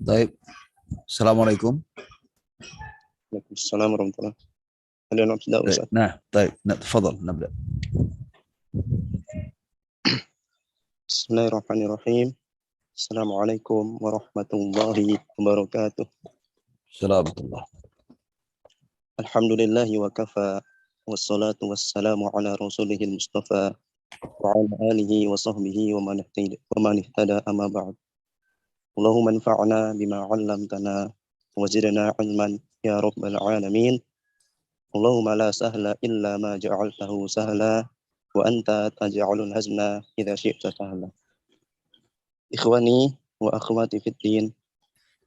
طيب. Assalamualaikum. Waalaikumsalam warahmatullahi wabarakatuh. Ada nafsu Ustaz. طيب تفضل نبدأ. Bismillahirrahmanirrahim. Assalamualaikum warahmatullahi wabarakatuh. Assalamualaikum. Alhamdulillahi wa kafa. Wassalatu wassalamu ala rasulihil mustafa. Wa ala alihi wa sahbihi wa man ihtada amma ba'd. Allahumma anfa'na bima 'allamtana wa zidna 'ilman ya rabbal alamin. Allahumma la sahla illa ma ja'altahu sahla wa anta taj'alul hazna idza syi'ta sahla. Ikhwani wa akhwati fid din,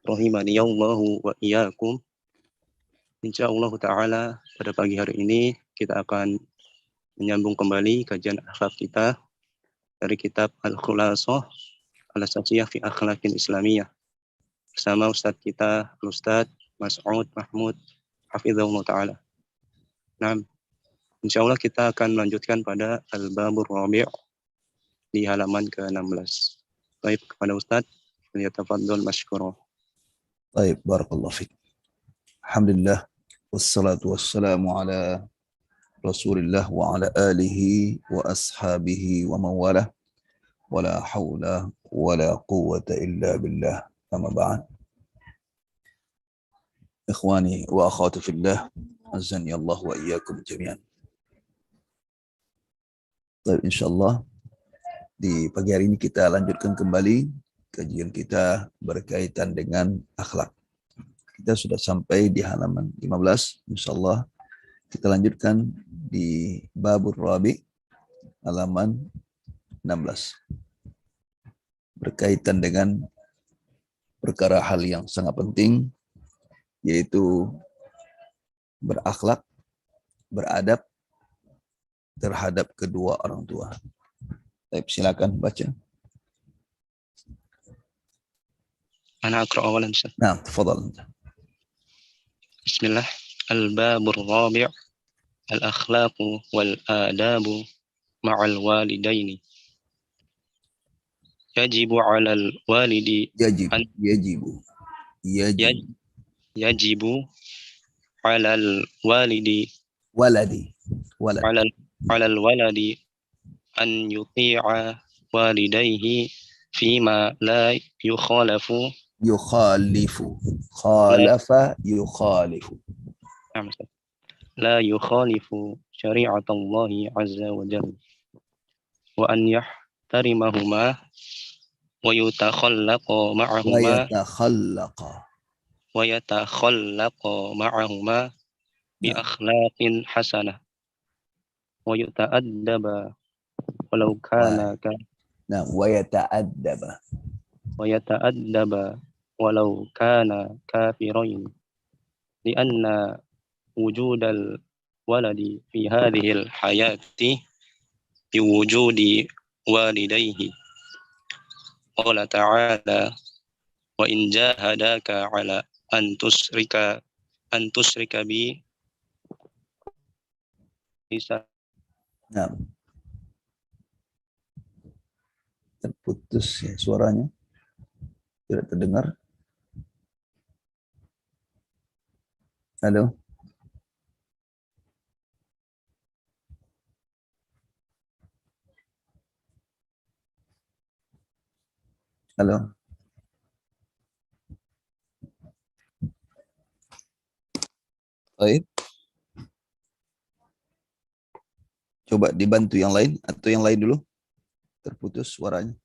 rahimani Allahu wa iyyakum. Insyaallah taala pada pagi hari ini kita akan menyambung kembali kajian akhlak kita dari kitab Al-Khulasah Al-Asasiyah fi Akhlaqil Islamiyah bersama Ustadz kita Ustadz Mas'ud Mahmud hafizahullah taala. Nah, insyaallah kita akan melanjutkan pada Al-Babur Rabi' di halaman ke-16. Baik, kepada Ustadz, liyatafaddal mashkura. Baik, barakallahu fiik. Alhamdulillah wassalatu wassalamu ala Rasulillah wa ala alihi wa ashabihi wa man wala wala haula wala quwwata illa billah. Amma ba'd. Ikhwani wa akhwati fillah, azani Allah wa iyyakum jami'an. Baik, insyaallah di pagi hari ini kita lanjutkan kembali kajian kita berkaitan dengan akhlak. Kita sudah sampai di halaman 15. Insyaallah kita lanjutkan di Babur Rabi halaman 16. Berkaitan dengan perkara hal yang sangat penting, yaitu berakhlak, beradab terhadap kedua orang tua. Baik, silakan baca. Ana aqra awalan Ustaz. Nah, tafadhal. Bismillah. Al-babur rabi' al-akhlaqu wal adabu ma'al walidaini. Yajibu 'alal walidi yajibu 'alal walidi 'alal waladi an yuti'a walidayhi fima la yukhalifu la yukhalifu syari'atallahi azza wa jalla wa an yahtarimahuma wa yatakhallaqa ma'ahuma bi akhlaqin hasanah wa yata'addaba walau kana walau kana kafirain lianna wujudal waladi fi hadhil hayati bi wujudi walidayhi. Qala ta'ala wa in jahadaka ala an tusrika bi bisa. Nah, terputus ya suaranya, tidak terdengar. Halo. Halo. Baik. Coba dibantu yang lain atau yang lain dulu. Terputus suaranya.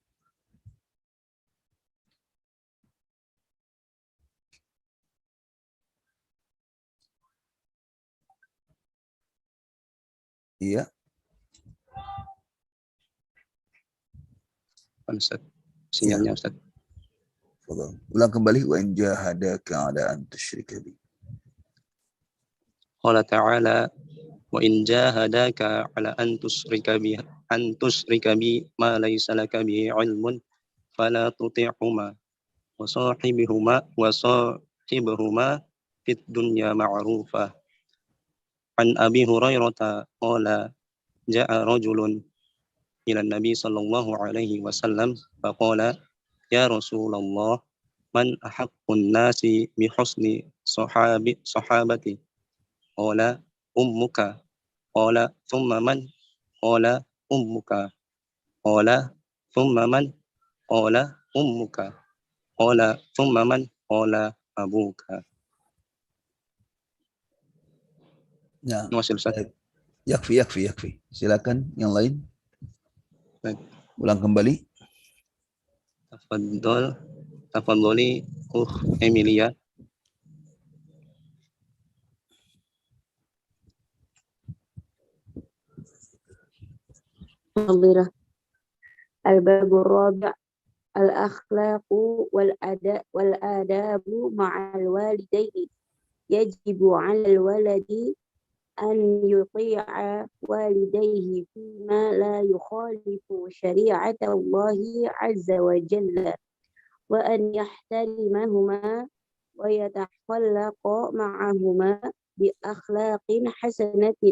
Iya. Ustaz, sinyalnya Ustaz. Ulang kembali, wa in jahadaka ala an tusyrika bi. Qala ta'ala wa in jahadaka ala an tusrika bi ma laysa laka bihi ilmun fala tuti'huma wa sahibhuma fid dunya ma'rufa. An Abi Hurairah qala ja'a rajulun ila Nabi sallallahu alaihi wasallam faqala ya Rasulullah man ahaqqun nasi bi husni sahabati. Qala ummuka. Qala thumma man? Qala ummuka. Qala thumma man? Qala ummuka. Qala thumma man? Qala abuka. Nah, Masih Ustaz. baik. Yakfi. Silakan yang lain. Baik. Ulang kembali. Tafadholi Emilia. فضيلة. الباب الرابع الأخلاق والآداب مع الوالدين. يجب على الولد أن يطيع والديه فيما لا يخالف شريعة الله عز وجل، وأن يحترمهما ويتخلق معهما بأخلاق حسنة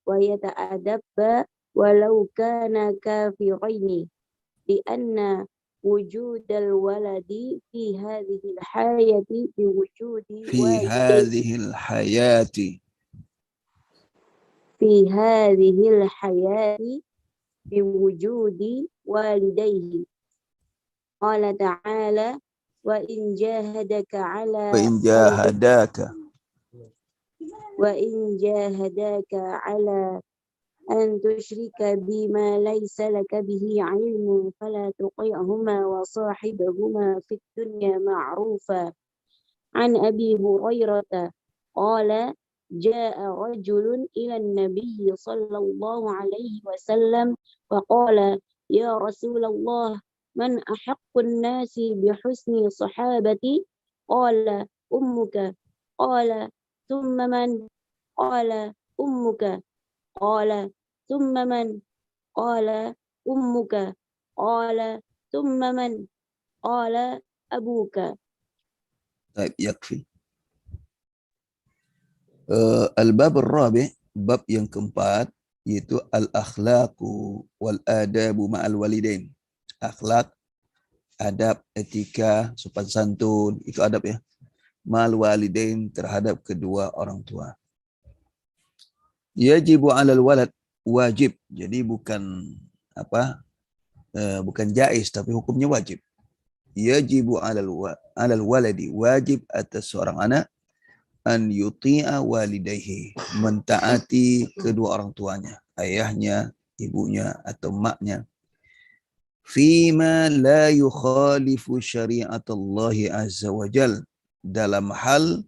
ويتأدب ولو كان كافرين، لأن وجود الولد في هذه الحياة بوجود في هذه الحياة بوجود والديه. قال تعالى: وإن جاهداك على أن تشرك بما ليس لك به علم فلا تطيعهما وصاحبهما في الدنيا معروفا. عن أبي هريرة قال: جاء رجل إلى النبي صلى الله عليه وسلم فقال: يا رسول الله، من أحق الناس بحسن صحابتي؟ قال: أمك. قال: ثم من؟ قال: أمك. قال: ثم من؟ قال: أمك. قال: ثم من؟ قال: أبوك. طيب yakfi. Al-bab ar-rabi', bab yang keempat, yaitu al-akhlaqu wal adabu ma'al walidain. Akhlak, adab, etika, sopan santun, itu adab ya. Ma'al walidain, terhadap kedua orang tua. Yajibu 'alal walad, wajib. Jadi bukan bukan jaiz, tapi hukumnya wajib. Yajibu 'alal waladi, wajib atas seorang anak an yuti'a walidayhi, mentaati kedua orang tuanya, ayahnya, ibunya atau maknya. Fima la yukhalifu syari'atallahi azza wa jal, dalam hal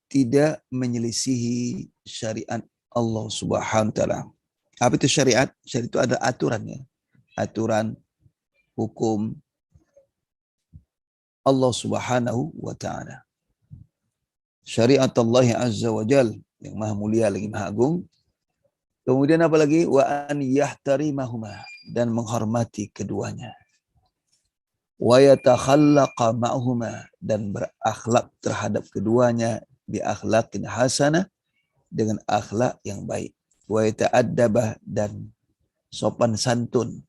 tidak menyelisihi syariat Allah Subhanahu wa taala. Apa itu syariat? Syariat itu ada aturannya. Aturan hukum Allah Subhanahu wa taala. Syariat Allah Azza wa Jal, yang maha mulia lagi maha agung. Kemudian apa lagi? Wa an yahtarimahuma, dan menghormati keduanya. Wa yatakhallaqa ma'huma, dan berakhlak terhadap keduanya bi akhlaqin hasanah, dengan akhlak yang baik. Wa yata'addabah, dan sopan santun.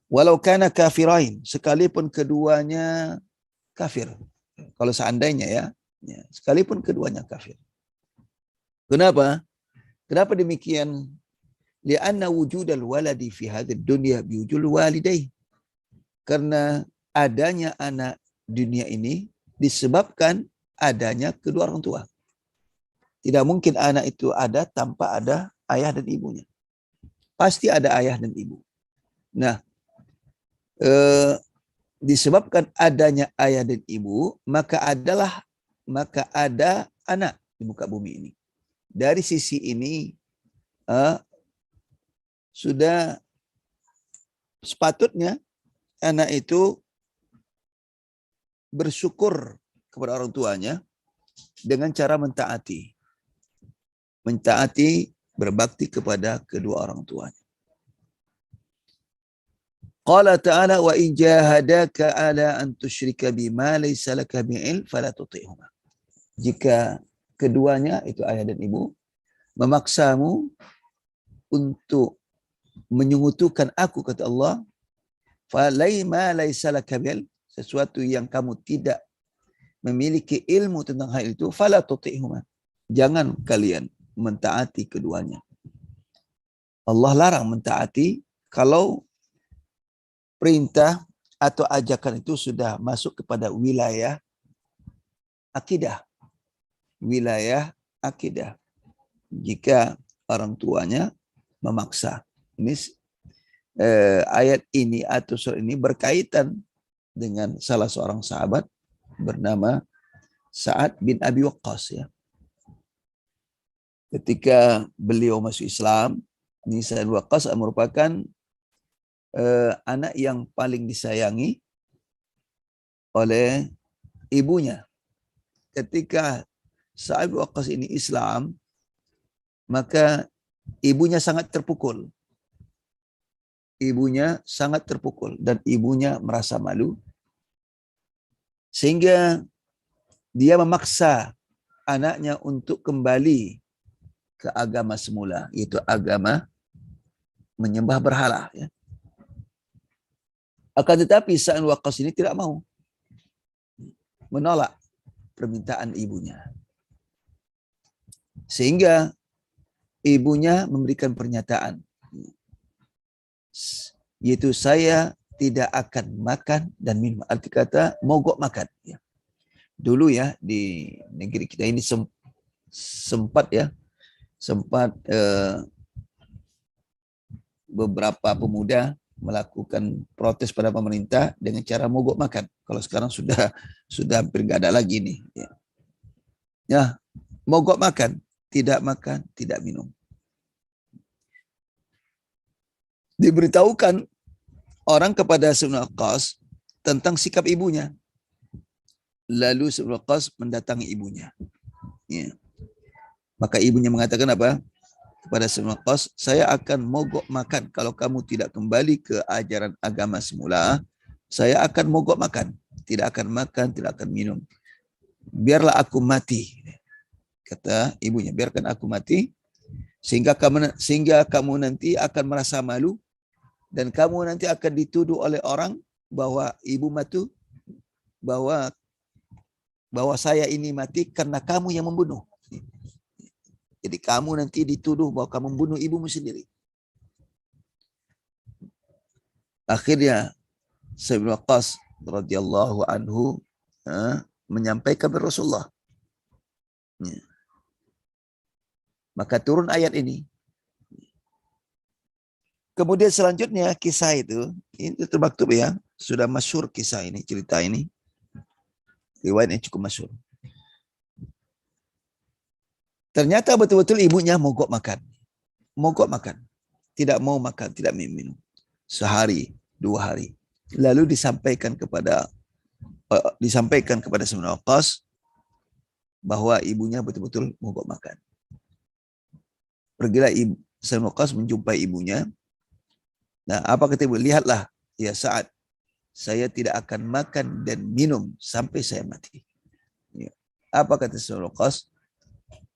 Walau kana kafirain, sekalipun keduanya kafir. Kalau seandainya ya, sekalipun keduanya kafir. Kenapa? Kenapa demikian? Li'anna wujudal waladi fi hadhihi dunya biwujud walidayhi. Karena adanya anak dunia ini disebabkan adanya kedua orang tua. Tidak mungkin anak itu ada tanpa ada ayah dan ibunya. Pasti ada ayah dan ibu. Nah, disebabkan adanya ayah dan ibu, maka ada anak di muka bumi ini. Dari sisi ini sudah sepatutnya anak itu bersyukur kepada orang tuanya dengan cara mentaati, berbakti kepada kedua orang tuanya. Qala ta'ala wa in jahadaka ala an tusyrika bima laysa laka bi'ilm fala tuti'huma. Jika keduanya itu ayah dan ibu memaksamu untuk menyekutukan aku, kata Allah, falai ma laisa laka bil, sesuatu yang kamu tidak memiliki ilmu tentang hal itu, fala tuti'huma, jangan kalian mentaati keduanya. Allah larang mentaati kalau perintah atau ajakan itu sudah masuk kepada wilayah akidah. Wilayah akidah. Jika orang tuanya memaksa. Ini ayat ini atau surah ini berkaitan dengan salah seorang sahabat bernama Sa'ad bin Abi Waqqas, ya. Ketika beliau masuk Islam, ini Sa'ad bin Waqqas merupakan anak yang paling disayangi oleh ibunya. Ketika Sa'ad bin Waqqas ini Islam, maka ibunya sangat terpukul. Ibunya sangat terpukul dan ibunya merasa malu. Sehingga dia memaksa anaknya untuk kembali ke agama semula, yaitu agama menyembah berhala. Ya. Akan tetapi Sa'ad bin Waqqas ini tidak mau, menolak permintaan ibunya. Sehingga ibunya memberikan pernyataan, yaitu saya tidak akan makan dan minum. Arti kata mogok makan. Ya. Dulu ya di negeri kita ini sempat beberapa pemuda melakukan protes pada pemerintah dengan cara mogok makan. Kalau sekarang sudah hampir nggak ada lagi nih. Ya, mogok makan, tidak minum. Diberitahukan orang kepada Sa'ad bin Waqqas tentang sikap ibunya. Lalu Sa'ad bin Waqqas mendatangi ibunya. Ya. Maka ibunya mengatakan apa? Kepada Sa'ad bin Waqqas, saya akan mogok makan. Kalau kamu tidak kembali ke ajaran agama semula, saya akan mogok makan. Tidak akan makan, tidak akan minum. Biarlah aku mati. Kata ibunya, biarkan aku mati. Sehingga kamu nanti akan merasa malu. Dan kamu nanti akan dituduh oleh orang bahwa ibu mati, bahwa saya ini mati karena kamu yang membunuh. Jadi kamu nanti dituduh bahwa kamu membunuh ibumu sendiri. Akhirnya Sa'ad bin Waqqas radhiyallahu anhu menyampaikan kepada Rasulullah. Maka turun ayat ini. Kemudian selanjutnya kisah itu termaktub ya, sudah masyhur kisah ini, cerita ini. Riwayatnya cukup masyhur. Ternyata betul-betul ibunya mogok makan. Mogok makan. Tidak mau makan, tidak minum. Sehari, 2 hari. Lalu disampaikan kepada Sa'ad bin Waqqas bahwa ibunya betul-betul mogok makan. Pergilah Sa'ad bin Waqqas menjumpai ibunya. Nah, apa kata ibu? Lihatlah, ya Sa'ad, saya tidak akan makan dan minum sampai saya mati. Ya. Apa kata Sa'ad bin Waqqas?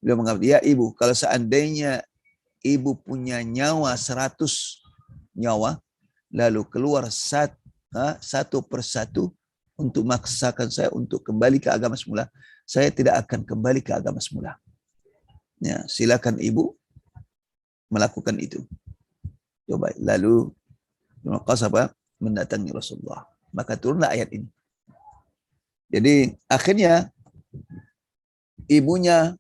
Beliau mengatakan, ya ibu, kalau seandainya ibu punya nyawa 100 nyawa, lalu keluar satu persatu untuk memaksakan saya untuk kembali ke agama semula, saya tidak akan kembali ke agama semula. Ya, silakan ibu melakukan itu. Coba. Lalu Waqqas mendatangi Rasulullah. Maka turunlah ayat ini. Jadi akhirnya ibunya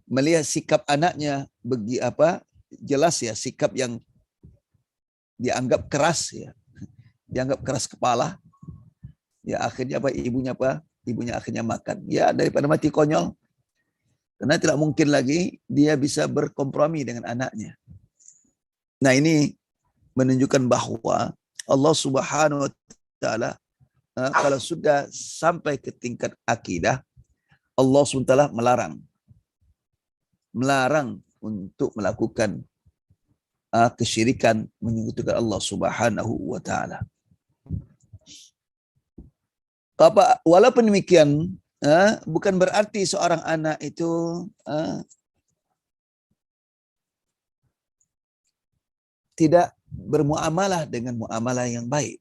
melihat sikap anaknya jelas ya, sikap yang dianggap keras ya. Dianggap keras kepala. Ya akhirnya ibunya akhirnya makan. Ya daripada mati konyol. Karena tidak mungkin lagi dia bisa berkompromi dengan anaknya. Nah ini menunjukkan bahwa Allah Subhanahu wa taala kalau sudah sampai ke tingkat akidah, Allah SWT melarang untuk melakukan kesyirikan, menyekutukan Allah Subhanahu wa taala. Walaupun demikian, bukan berarti seorang anak itu tidak bermuamalah dengan muamalah yang baik.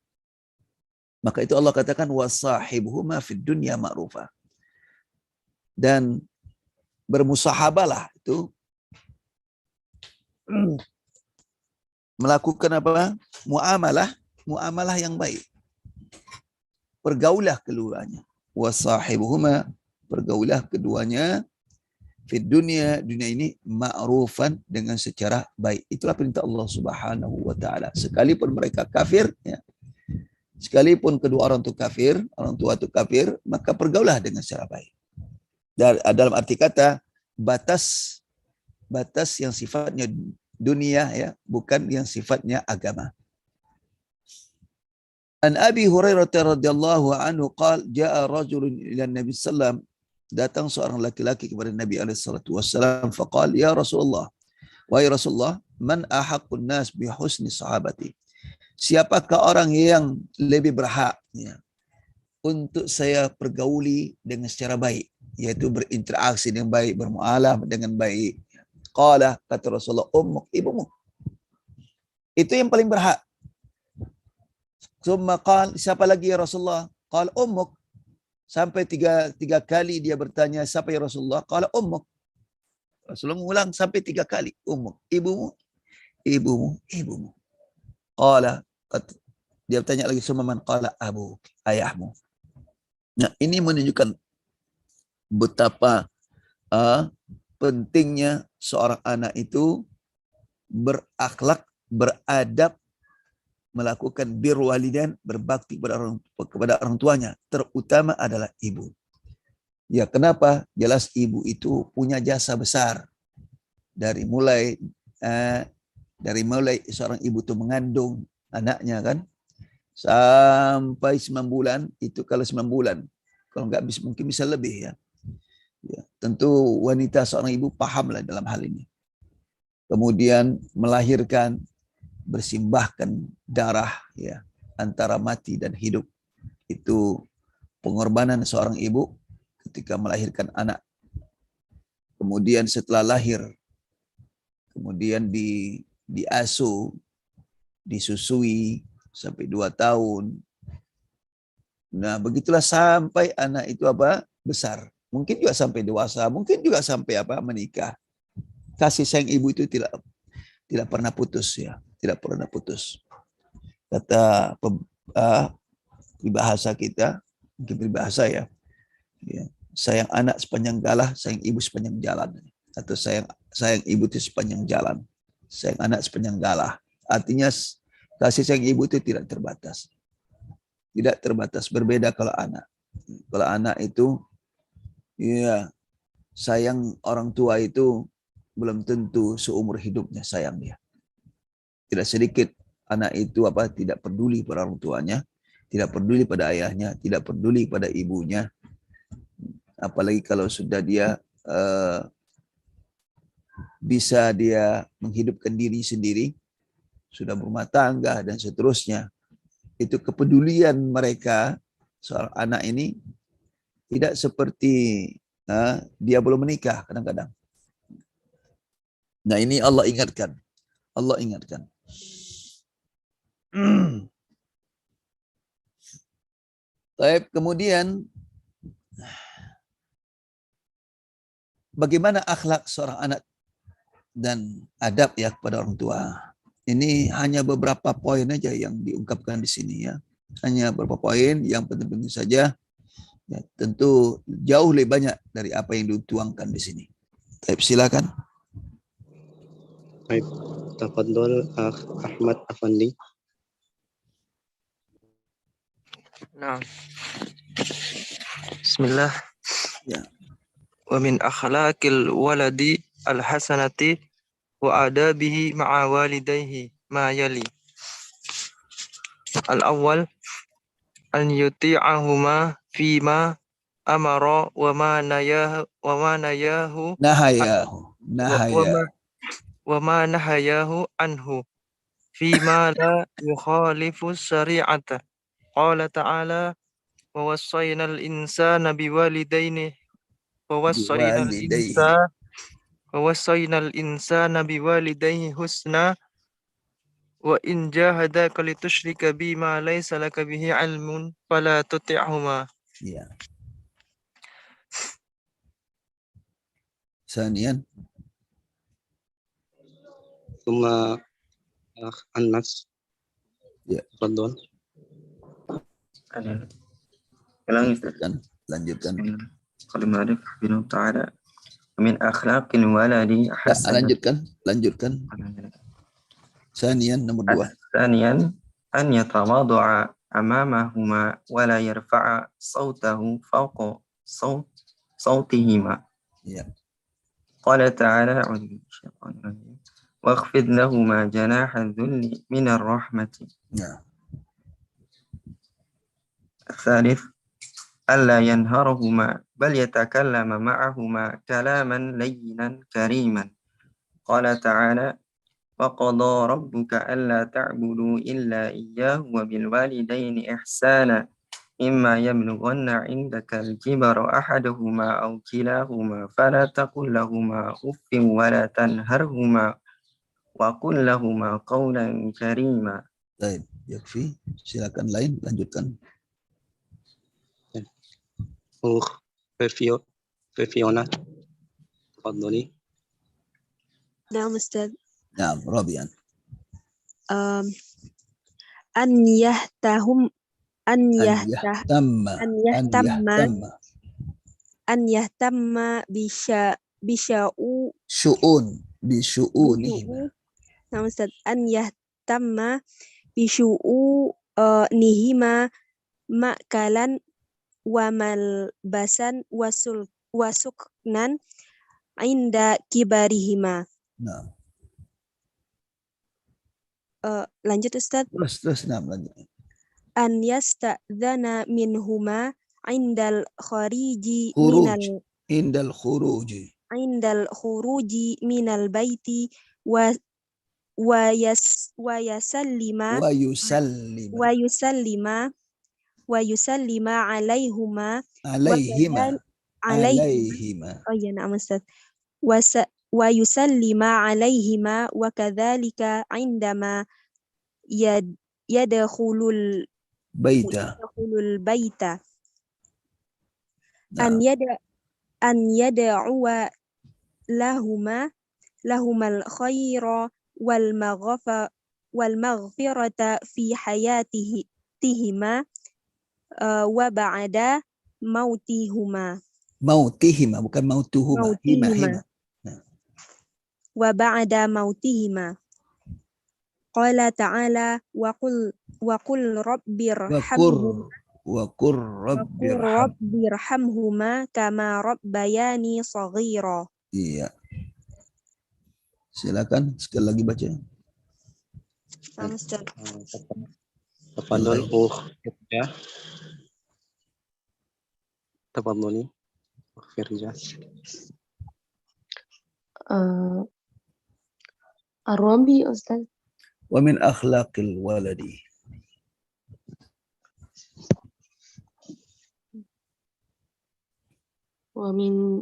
Maka itu Allah katakan wasahibhuma fid dunya ma'rufa. Dan bermusahabalah itu melakukan apa? Muamalah yang baik. Pergaulah keduanya. Wasahibuhuma, pergaulah keduanya fid dunia ini ma'rufan, dengan secara baik. Itulah perintah Allah Subhanahu wa taala. Sekalipun mereka kafir, ya. Sekalipun kedua orang tua itu kafir, maka pergaulah dengan secara baik. Dan dalam arti kata batas yang sifatnya dunia, ya, bukan yang sifatnya agama. An Abi Hurairah radhiyallahu anhu qala jaa rajulun ila Nabi sallam, datang seorang laki-laki kepada Nabi alaihi salatu wasallam, faqala ya Rasulullah, wahai Rasulullah, man ahaqqun nas bi husni sahabati, siapakah orang yang lebih berhak, ya, untuk saya pergauli dengan secara baik, yaitu berinteraksi dengan baik, bermuamalah dengan baik. Qala, kata Rasulullah, ummuk, ibumu. Itu yang paling berhak. Summa qala, siapa lagi ya Rasulullah? Qala ummuk. Sampai tiga kali dia bertanya, siapa ya Rasulullah? Qala ummuk. Rasulullah mengulang sampai 3 kali. Ummuk, ibumu, ibumu, ibumu. Qala, dia bertanya lagi, summa man? Qala abuk, ayahmu. Nah, ini menunjukkan betapa pentingnya seorang anak itu berakhlak, beradab, melakukan birrul walidain, berbakti kepada orang tuanya, terutama adalah ibu. Ya, kenapa? Jelas ibu itu punya jasa besar. Dari mulai seorang ibu itu mengandung anaknya, kan, sampai 9 bulan, itu kalau 9 bulan, kalau enggak mungkin bisa lebih, ya. Ya, tentu wanita seorang ibu pahamlah dalam hal ini. Kemudian melahirkan, bersimbahkan darah, ya, antara mati dan hidup. Itu pengorbanan seorang ibu ketika melahirkan anak. Kemudian setelah lahir, kemudian diasuh, disusui sampai 2 tahun. Nah, begitulah sampai anak itu besar. Mungkin juga sampai dewasa, mungkin juga sampai menikah. Kasih sayang ibu itu tidak pernah putus, ya, tidak pernah putus. Kata peribahasa kita, mungkin peribahasa, ya, sayang anak sepanjang galah, sayang ibu sepanjang jalan. Atau sayang ibu itu sepanjang jalan, sayang anak sepanjang galah. Artinya kasih sayang ibu itu tidak terbatas. Tidak terbatas. Berbeda kalau anak. Kalau anak itu, ya, sayang orang tua itu belum tentu seumur hidupnya sayang dia. Tidak sedikit anak itu tidak peduli pada orang tuanya, tidak peduli pada ayahnya, tidak peduli pada ibunya. Apalagi kalau sudah dia bisa dia menghidupkan diri sendiri, sudah berumah tangga dan seterusnya. Itu kepedulian mereka soal anak ini tidak seperti dia belum menikah kadang-kadang. Nah, ini Allah ingatkan. Allah ingatkan. Baik, kemudian bagaimana akhlak seorang anak dan adab, ya, kepada orang tua. Ini hanya beberapa poin aja yang diungkapkan di sini, ya. Hanya beberapa poin yang penting-penting saja. Ya, tentu jauh lebih banyak dari apa yang dituangkan di sini. Baik, silakan. Baik, tafadhol Ahmad Afandi. Nah, Bismillah. Ya. Wa min akhlaqil waladi al-hasanati wa adabihi ma'a walidayhi ma yali. Al-awwal an yuti'ahuma fima amara wa ma nayahu wa ma nahayahu anhu fima la yukhalifu syari'ata. Qala ta'ala wa wassaynal insana biwalidayni ووصينا الإنسان بوالديه حسنا وإن جاهداك لتشرك بي ما ليس لك به علم فلا تطعهما. Ya. ثانيا ثم النص. Ya. تفضل. lanjutkan. قال المؤلف رحمه الله تعالى ومن أخلاق الولد Ya, حسنة. lanjutkan. ثانيا nomor 2. ثانيا أن يتواضع أمامهما ولا يرفع صوته فوق صوتهما. Ya. قال تعالى أعوذ بالله من الشيطان الرجيم واخفض لهما جناح الذل من الرحمة. Ya. الثالث ألا ينهرهما بل يتكلم معهما كلاما لينا كريما. قال تعالى وقضى ربك ألا تعبدوا إلا إياه وبالوالدين إحسانا إما يبلغن عندك الكبر أحدهما أو كلاهما فلا تقل لهما أف ولا تنهرهما وقل لهما قولا كريما. Baik, yakfi. Silakan lain, lanjutkan. فيونا تفضلي. نعم أستاذ. Nah, Rabian. أن يهتم بشؤونهما. نعم أستاذ. أن يهتم بشؤونهما مأكلا وملبسا وسكنا عند كبارهما. Nah. Lanjut Ustaz. Terus lanjut. An yasta'dzana minhuma indal khuruji minal baiti wa yusallima alaihima. Oh iya, na'am Ustaz. Wa yusallima alaihima wa kadzalika indama yadkhulul baita. An yad'u lahumal khaira wal maghfirata fi hayatihima wa ba'da mautihima. Mautihima, bukan mautuhuma. Hima. Wa ba'da mautihima. Qala ta'ala wa qul rabbirhamhuma kama rabbayani shaghira. Iya. Silakan sekali lagi baca. تفضل يا تفضلي في الرجال. الربي أستاذ. ومن أخلاق الولد. ومن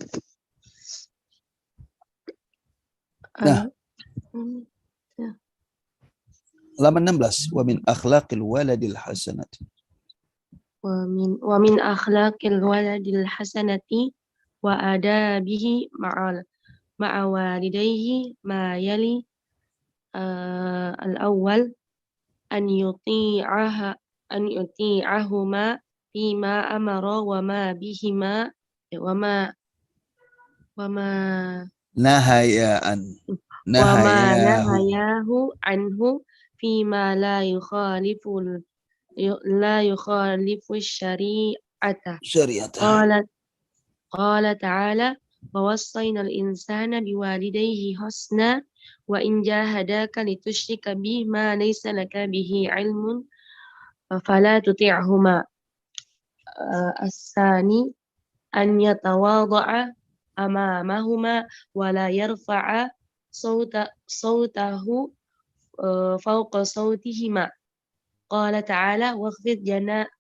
halaman 16. ومن أخلاق الولد الحسنة. ومن أخلاق الولد الحسنة وآدابه مع والديه ما يلي. الأول أن يطيعهما فيما أمر وما نهياه عنه فيما لا يخالف الشريعة. قال تعالى ووصينا الإنسان بوالديه حسنا وإن جاهداك لتشرك به ما ليس لك به علم فلا تطعهما. الثاني أن يتواضع أمامهما ولا يرفع صوته فوق صوتهما. قال تعالى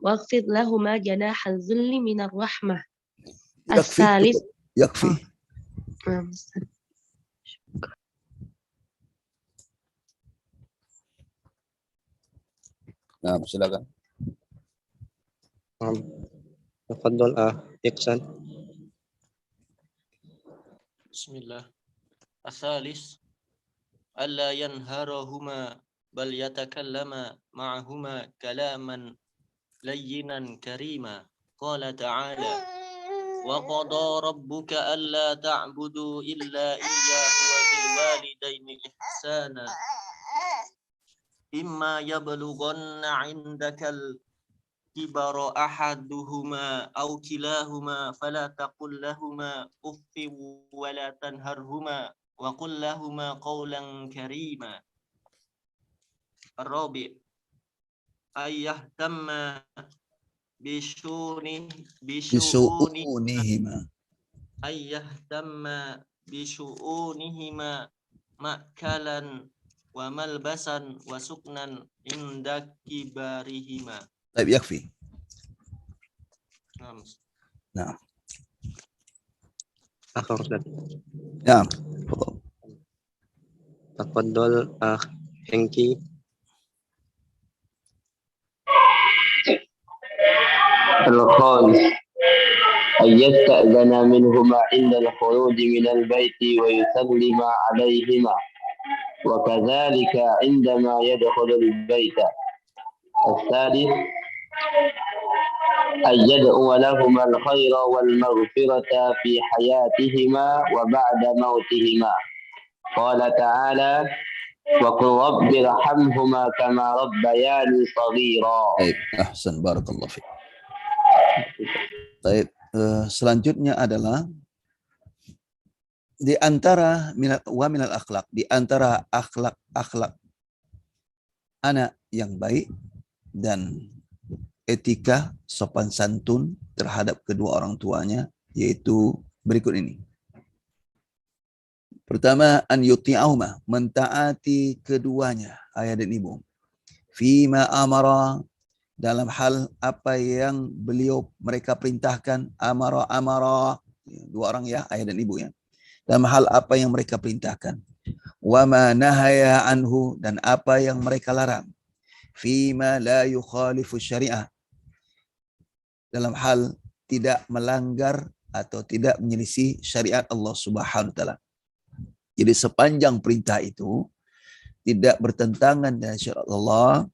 واخفض لهما جناح الذل من الرحمة. الثالث يكفي. Nah, silakan. Tafadhol Iksan. Bismillah. Asalis alla yanharahuma bal yatakallama ma'ahuma kalaman layyinan karima. Qala ta'ala wa qada rabbuka alla ta'budu illa iyyahu wa bil walidayni ihsana. Imma yablughanna 'indakal kibara ahaduhuma aw kilahuma fala taqul lahuma uffin wa la tanharhuma wa qul lahuma qawlan karima. Ar-rabi' ayyahtamma Bisu'unihima. ayyahtamma bisu'unihima ma'kalan wa malbasan wa suknan inda kibarihima. Baik, yakfi. Nah. Akhir Ustaz. Ya, tafadhal. Tafadhol Hengki. الخامس أن يستأذن منهما عند الخروج من البيت ويسلم عليهما وكذلك عندما يدخل البيت. الثالث أن يدعو لهما الخير والمغفرة في حياتهما وبعد موتهما. قال تعالى وقل رب ارحمهما كما ربياني صغيرا. Baik, ahsan, barakallahu fiik. Baik, selanjutnya adalah di antara minal akhlak, di antara akhlak anak yang baik dan etika sopan santun terhadap kedua orang tuanya, yaitu berikut ini. Pertama, an yuti'ahuma, mentaati keduanya, ayah dan ibu. Fima amara, dalam hal apa yang mereka perintahkan. Amara, dua orang ya, ayah dan ibu ya. Dalam hal apa yang mereka perintahkan. Wa ma nahaya anhu, dan apa yang mereka larang. Fima la yukhalifu syariah, dalam hal tidak melanggar atau tidak menyelisih syariat Allah Subhanahu wa taala. Jadi sepanjang perintah itu tidak bertentangan dengan syariat Allah,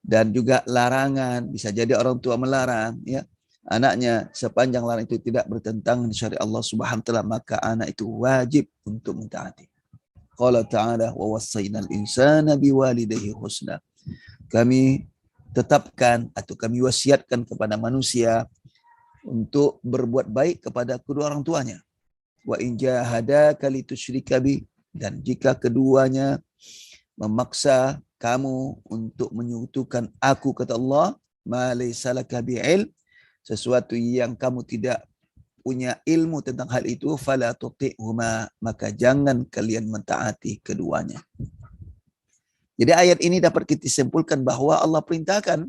dan juga larangan, bisa jadi orang tua melarang ya anaknya, sepanjang larang itu tidak bertentangan dengan syariat Allah Subhanahu wa taala, maka anak itu wajib untuk mentaati. Qala ta'ala wa wassaynal insana biwalidayhi husna. Kami tetapkan atau kami wasiatkan kepada manusia untuk berbuat baik kepada kedua orang tuanya. Wa in jahadaka litusyrika bi, dan jika keduanya memaksa kamu untuk menyekutukan aku, kata Allah, ma laysa laka bi'ilm, sesuatu yang kamu tidak punya ilmu tentang hal itu, fala tuti'huma, maka jangan kalian mentaati keduanya. Jadi ayat ini dapat kita simpulkan bahwa Allah perintahkan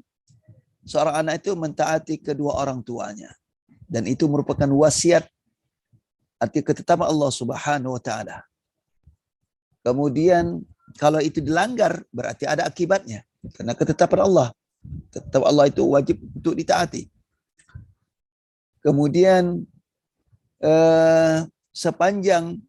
seorang anak itu mentaati kedua orang tuanya, dan itu merupakan wasiat, arti ketetapan Allah Subhanahu wa taala. Kemudian kalau itu dilanggar berarti ada akibatnya, karena ketetapan Allah. Ketetapan Allah itu wajib untuk ditaati. Kemudian sepanjang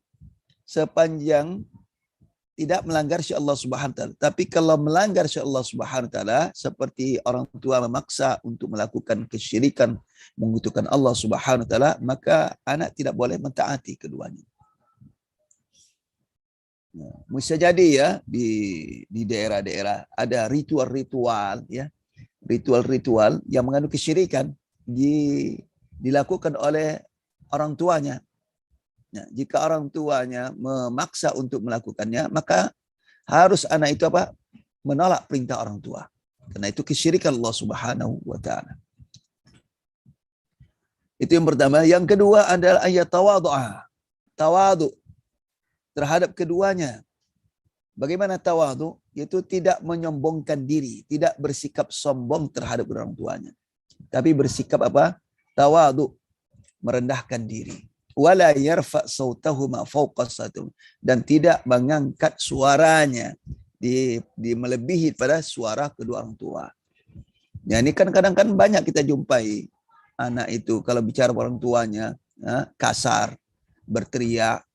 tidak melanggar syariat Allah Subhanahu wa taala. Tapi kalau melanggar syariat Allah Subhanahu wa taala, seperti orang tua memaksa untuk melakukan kesyirikan, mengutukan Allah Subhanahu wa taala, maka anak tidak boleh mentaati keduanya. Nah, bisa jadi ya di daerah-daerah ada ritual-ritual ya, ritual-ritual yang mengandung kesyirikan dilakukan oleh orang tuanya. Nah, jika orang tuanya memaksa untuk melakukannya, maka harus anak itu menolak perintah orang tua. Karena itu kesyirikan Allah Subhanahu wa taala. Itu yang pertama. Yang kedua adalah ayat tawadu terhadap keduanya. Bagaimana tawadu? Yaitu tidak menyombongkan diri, tidak bersikap sombong terhadap orang tuanya. Tapi bersikap tawadu, merendahkan diri. Wala yarfa sautahuma fawqa sauti, dan tidak mengangkat suaranya di melebihi pada suara kedua orang tua. Ya, ini kan kadang-kadang banyak kita jumpai anak itu kalau bicara orang tuanya kasar, berteriak.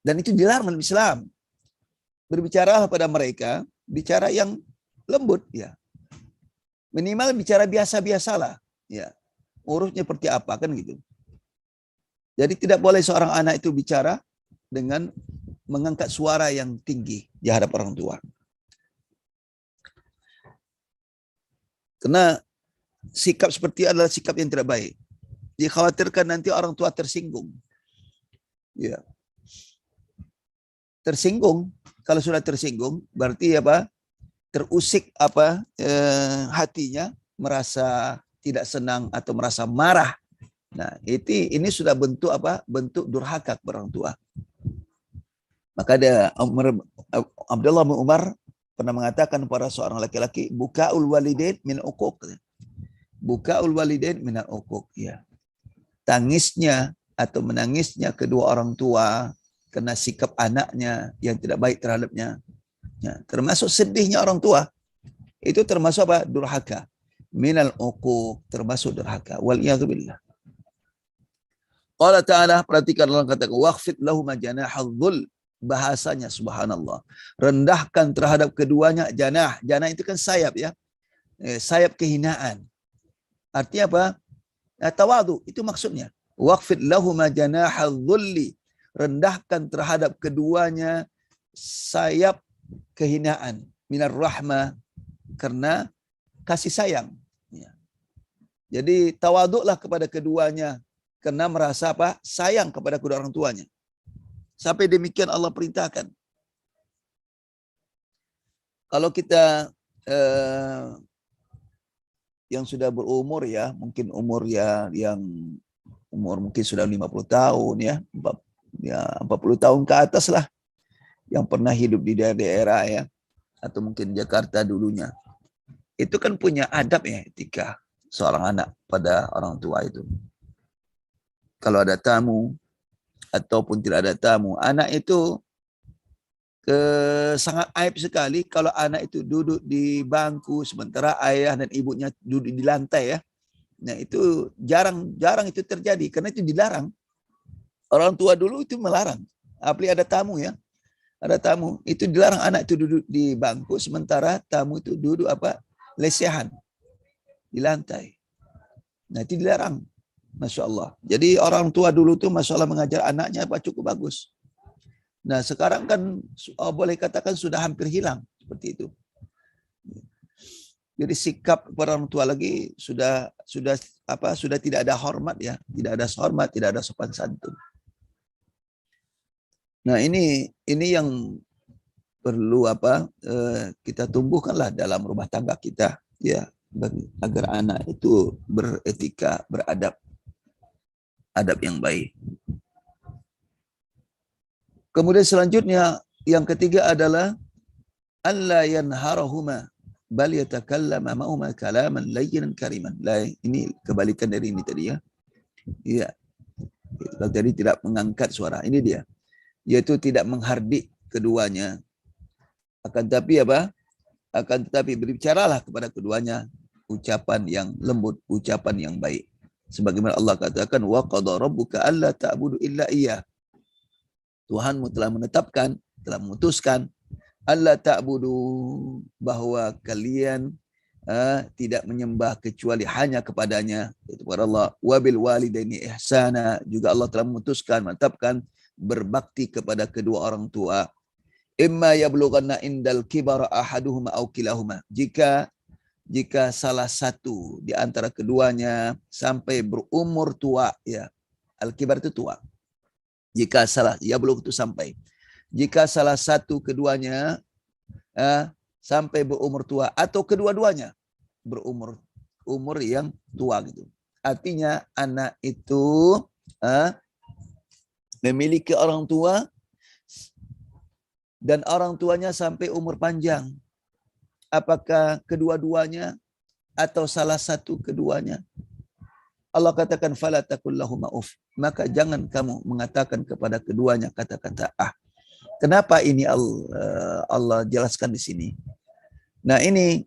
Dan itu dilarang dalam Islam. Berbicaralah pada mereka, bicara yang lembut ya. Minimal bicara biasa-biasalah ya. Urusnya seperti apa kan gitu. Jadi tidak boleh seorang anak itu bicara dengan mengangkat suara yang tinggi di hadapan orang tua. Karena sikap seperti adalah sikap yang tidak baik. Dikhawatirkan nanti orang tua tersinggung. Ya. Tersinggung. Kalau sudah tersinggung, berarti apa? Terusik hatinya, merasa tidak senang atau merasa marah. Nah, ini sudah bentuk apa? Bentuk durhaka kepada orang tua. Maka ada Abdullah bin Umar pernah mengatakan kepada seorang laki-laki, bukaul walidain min uquq. Bukaul walidain min uquq, ya. Tangisnya atau menangisnya kedua orang tua karena sikap anaknya yang tidak baik terhadapnya. Ya, termasuk sedihnya orang tua. Itu termasuk apa? Durhaka. Minal uquq, termasuk durhaka. Wal iyadzu billah. Qala ta'ala, perhatikan Allah kata, waqfid lahum janahadh dhul. Bahasanya subhanallah. Rendahkan terhadap keduanya janah. Janah itu kan sayap ya. Sayap kehinaan. Artinya apa? Tawadu, itu maksudnya. Waqfid lahum janahadh dhulli. Rendahkan terhadap keduanya sayap kehinaan. Minar rahmah. Karena kasih sayang. Ya. Jadi tawaduklah kepada keduanya. Karena merasa apa? Sayang kepada kedua orang tuanya. Sampai demikian Allah perintahkan. Kalau kita yang sudah berumur ya, mungkin umur ya yang umur mungkin sudah 50 tahun ya, 40 tahun ke atas lah, yang pernah hidup di daerah ya, atau mungkin Jakarta dulunya. Itu kan punya adab ya etika seorang anak pada orang tua itu. Kalau ada tamu ataupun tidak ada tamu, anak itu sangat aib sekali kalau anak itu duduk di bangku sementara ayah dan ibunya duduk di lantai ya. Nah itu jarang itu terjadi karena itu dilarang. Orang tua dulu itu melarang. Apalagi ada tamu ya. Ada tamu, itu dilarang anak itu duduk di bangku sementara tamu itu duduk lesehan di lantai. Nah itu dilarang. Masya Allah. Jadi orang tua dulu tuh Masya Allah mengajar anaknya cukup bagus. Nah sekarang kan boleh katakan sudah hampir hilang seperti itu. Jadi sikap orang tua lagi sudah tidak ada hormat ya, tidak ada hormat, tidak ada sopan santun. Nah ini yang perlu kita tumbuhkanlah dalam rumah tangga kita ya, agar anak itu beretika, beradab, adab yang baik. Kemudian selanjutnya yang ketiga adalah alla yanharahuma bal yatakallama ma'huma kalaman layyinan kariman. Ini kebalikan dari ini tadi ya. Iya. Kalau tadi tidak mengangkat suara, ini dia. Yaitu tidak menghardik keduanya. Akan tetapi berbicaralah kepada keduanya ucapan yang lembut, ucapan yang baik. Sebagaimana Allah katakan, wa qada rabbuka alla ta'budu illa iyyah. Tuhanmu telah menetapkan, telah memutuskan alla ta'budu, bahwa kalian tidak menyembah kecuali hanya kepadanya, yaitu kepada Allah. Wa bil walidaini ihsana, juga Allah telah memutuskan, menetapkan berbakti kepada kedua orang tua. Imma yablughanna indal kibara ahaduhuma aw kilahuma. Jika salah satu di antara keduanya sampai berumur tua ya. Al-kibar itu tua. Jika yablugh itu sampai. Jika salah satu keduanya sampai berumur tua atau kedua-duanya berumur yang tua gitu. Artinya anak itu memiliki orang tua dan orang tuanya sampai umur panjang. Apakah kedua-duanya atau salah satu keduanya? Allah katakan fala taqul lahum uf. Maka jangan kamu mengatakan kepada keduanya kata-kata Kenapa ini Allah jelaskan di sini? Nah, ini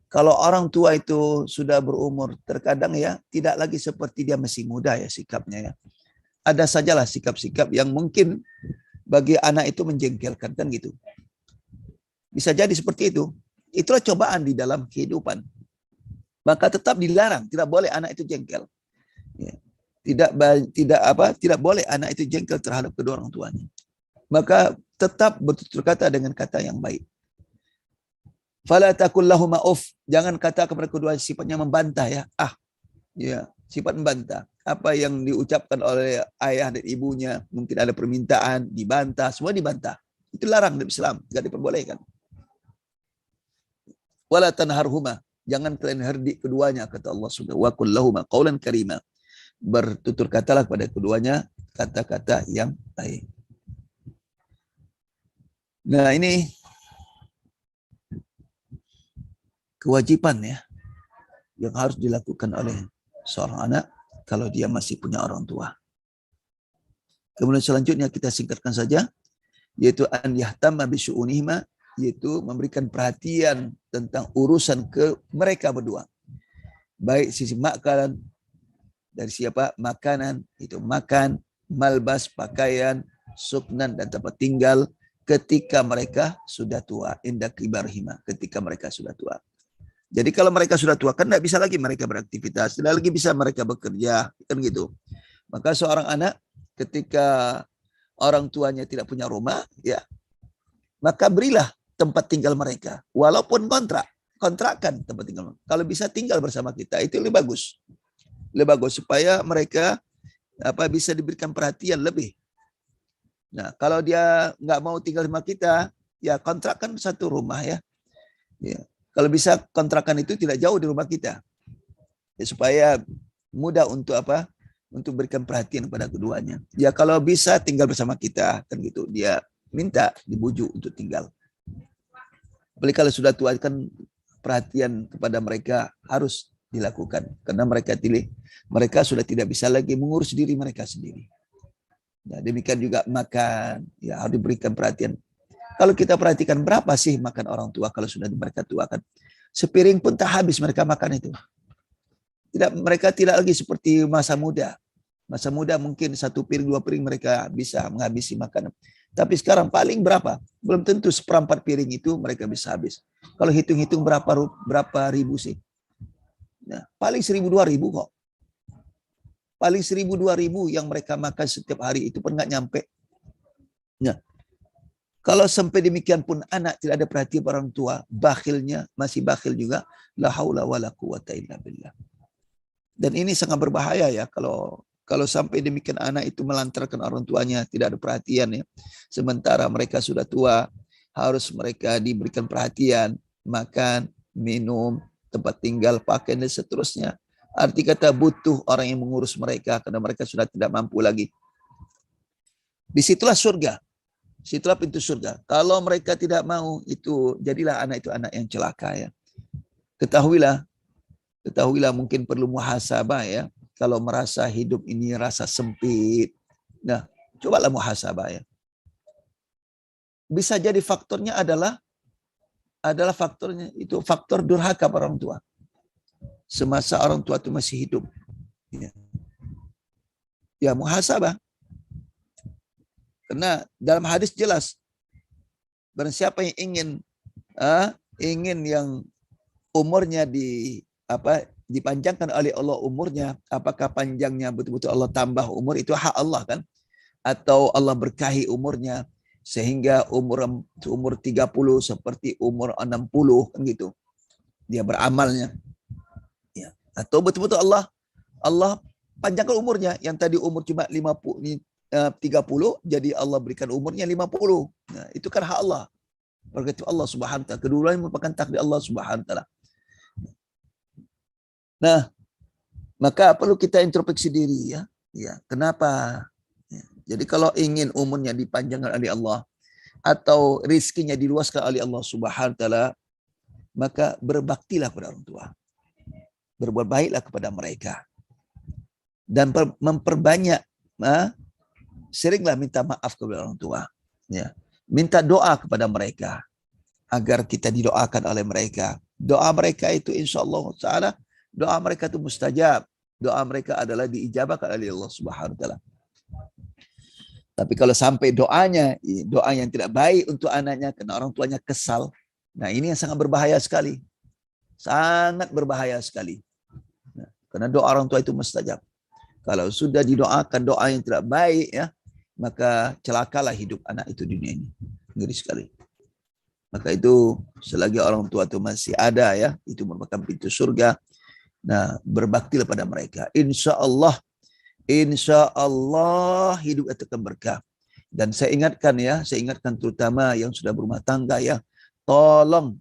Kalau orang tua itu sudah berumur, terkadang ya tidak lagi seperti dia masih muda ya sikapnya ya. Ada sajalah sikap-sikap yang mungkin bagi anak itu menjengkelkan kan gitu. Bisa jadi seperti itu. Itulah cobaan di dalam kehidupan. Maka tetap dilarang, tidak boleh anak itu jengkel. Ya. Tidak boleh anak itu jengkel terhadap kedua orang tuanya. Maka tetap bertutur kata dengan kata yang baik. Fala taqul lahuma uff, jangan kata kepada kedua sifatnya membantah ya. Ya, sifat membantah. Apa yang diucapkan oleh ayah dan ibunya, mungkin ada permintaan, dibantah, semua dibantah. Itu larang dalam Islam, enggak diperbolehkan. Wala tanharhuma, jangan kalian herdik keduanya, kata Allah Subhanahu wa qul lahuma qaulan karima. Bertutur katalah kepada keduanya kata-kata yang baik. Nah, ini kewajiban ya yang harus dilakukan oleh seorang anak kalau dia masih punya orang tua. Kemudian selanjutnya kita singkatkan saja, yaitu an yahtamma bi syu'unihima, yaitu memberikan perhatian tentang urusan ke mereka berdua. Baik sisi makanan, dari siapa? Makanan, itu makan, malbas, pakaian, suknan, dan tempat tinggal ketika mereka sudah tua. Indah kibarhima, ketika mereka sudah tua. Jadi kalau mereka sudah tua, kan tidak bisa lagi mereka beraktivitas, tidak lagi bisa mereka bekerja, kan gitu. Maka seorang anak ketika orang tuanya tidak punya rumah, ya, maka berilah tempat tinggal mereka, walaupun kontrakkan tempat tinggal. Kalau bisa tinggal bersama kita, itu lebih bagus supaya mereka bisa diberikan perhatian lebih. Nah, kalau dia nggak mau tinggal sama kita, ya kontrakkan satu rumah ya. Kalau bisa kontrakan itu tidak jauh di rumah kita, ya, supaya mudah untuk untuk berikan perhatian kepada keduanya. Ya kalau bisa tinggal bersama kita, kan gitu. Dia minta dibujuk untuk tinggal. Apalagi kalau sudah tua, kan perhatian kepada mereka harus dilakukan karena mereka sudah tidak bisa lagi mengurus diri mereka sendiri. Nah, demikian juga makan, ya harus diberikan perhatian. Kalau kita perhatikan berapa sih makan orang tua kalau sudah mereka tua, kan sepiring pun tak habis mereka makan itu. Mereka tidak lagi seperti masa muda. Masa muda mungkin satu piring, dua piring mereka bisa menghabisi makanan. Tapi sekarang paling berapa? Belum tentu seperempat piring itu mereka bisa habis. Kalau hitung-hitung berapa ribu sih? Nah, paling 1.000-2.000 kok. Paling 1.000-2.000 yang mereka makan setiap hari itu pun nggak nyampe. Nah, kalau sampai demikian pun anak tidak ada perhatian orang tua, bakhilnya masih bakhil juga, la haula wala quwata illa billah. Dan ini sangat berbahaya ya kalau sampai demikian anak itu melantarkan orang tuanya, tidak ada perhatian ya. Sementara mereka sudah tua, harus mereka diberikan perhatian, makan, minum, tempat tinggal, pakaian dan seterusnya. Arti kata butuh orang yang mengurus mereka karena mereka sudah tidak mampu lagi. Disitulah surga. Situlah pintu surga. Kalau mereka tidak mau, itu jadilah anak itu anak yang celaka ya. Ketahuilah mungkin perlu muhasabah ya. Kalau merasa hidup ini rasa sempit, nah cobalah muhasabah ya. Bisa jadi faktornya adalah faktornya itu faktor durhaka orang tua. Semasa orang tua itu masih hidup. Ya muhasabah. Karena dalam hadis jelas, barang siapa yang ingin yang umurnya dipanjangkan oleh Allah umurnya, apakah panjangnya betul-betul Allah tambah umur, itu hak Allah kan? Atau Allah berkahi umurnya sehingga umur 30 seperti umur 60 kan gitu. Dia beramalnya. Ya. Atau betul-betul Allah panjangkan umurnya, yang tadi umur cuma 30 jadi Allah berikan umurnya 50. Nah, itu kan hak Allah. Berkata Allah Subhanahu wa taala, keduanya merupakan takdir Allah Subhanahu wa taala. Nah, maka perlu kita introspeksi diri ya. Ya, kenapa? Ya. Jadi kalau ingin umurnya dipanjangkan oleh Allah atau rizkinya diluaskan oleh Allah Subhanahu wa taala, maka berbaktilah kepada orang tua. Berbuat baiklah kepada mereka. Dan memperbanyak seringlah minta maaf kepada orang tua. Ya. Minta doa kepada mereka agar kita didoakan oleh mereka. Doa mereka itu insya-Allah taala, doa mereka itu mustajab. Doa mereka adalah diijabahkan oleh Allah Subhanahu wa taala. Tapi kalau sampai doa yang tidak baik untuk anaknya, karena orang tuanya kesal, nah ini yang sangat berbahaya sekali. Sangat berbahaya sekali. Nah, karena doa orang tua itu mustajab. Kalau sudah didoakan doa yang tidak baik, ya, maka celakalah hidup anak itu di dunia ini. Ngeri sekali. Maka itu selagi orang tua itu masih ada, ya, itu merupakan pintu surga. Nah, berbaktilah pada mereka. Insya Allah hidup itu akan berkah. Dan saya ingatkan terutama yang sudah berumah tangga, ya, tolong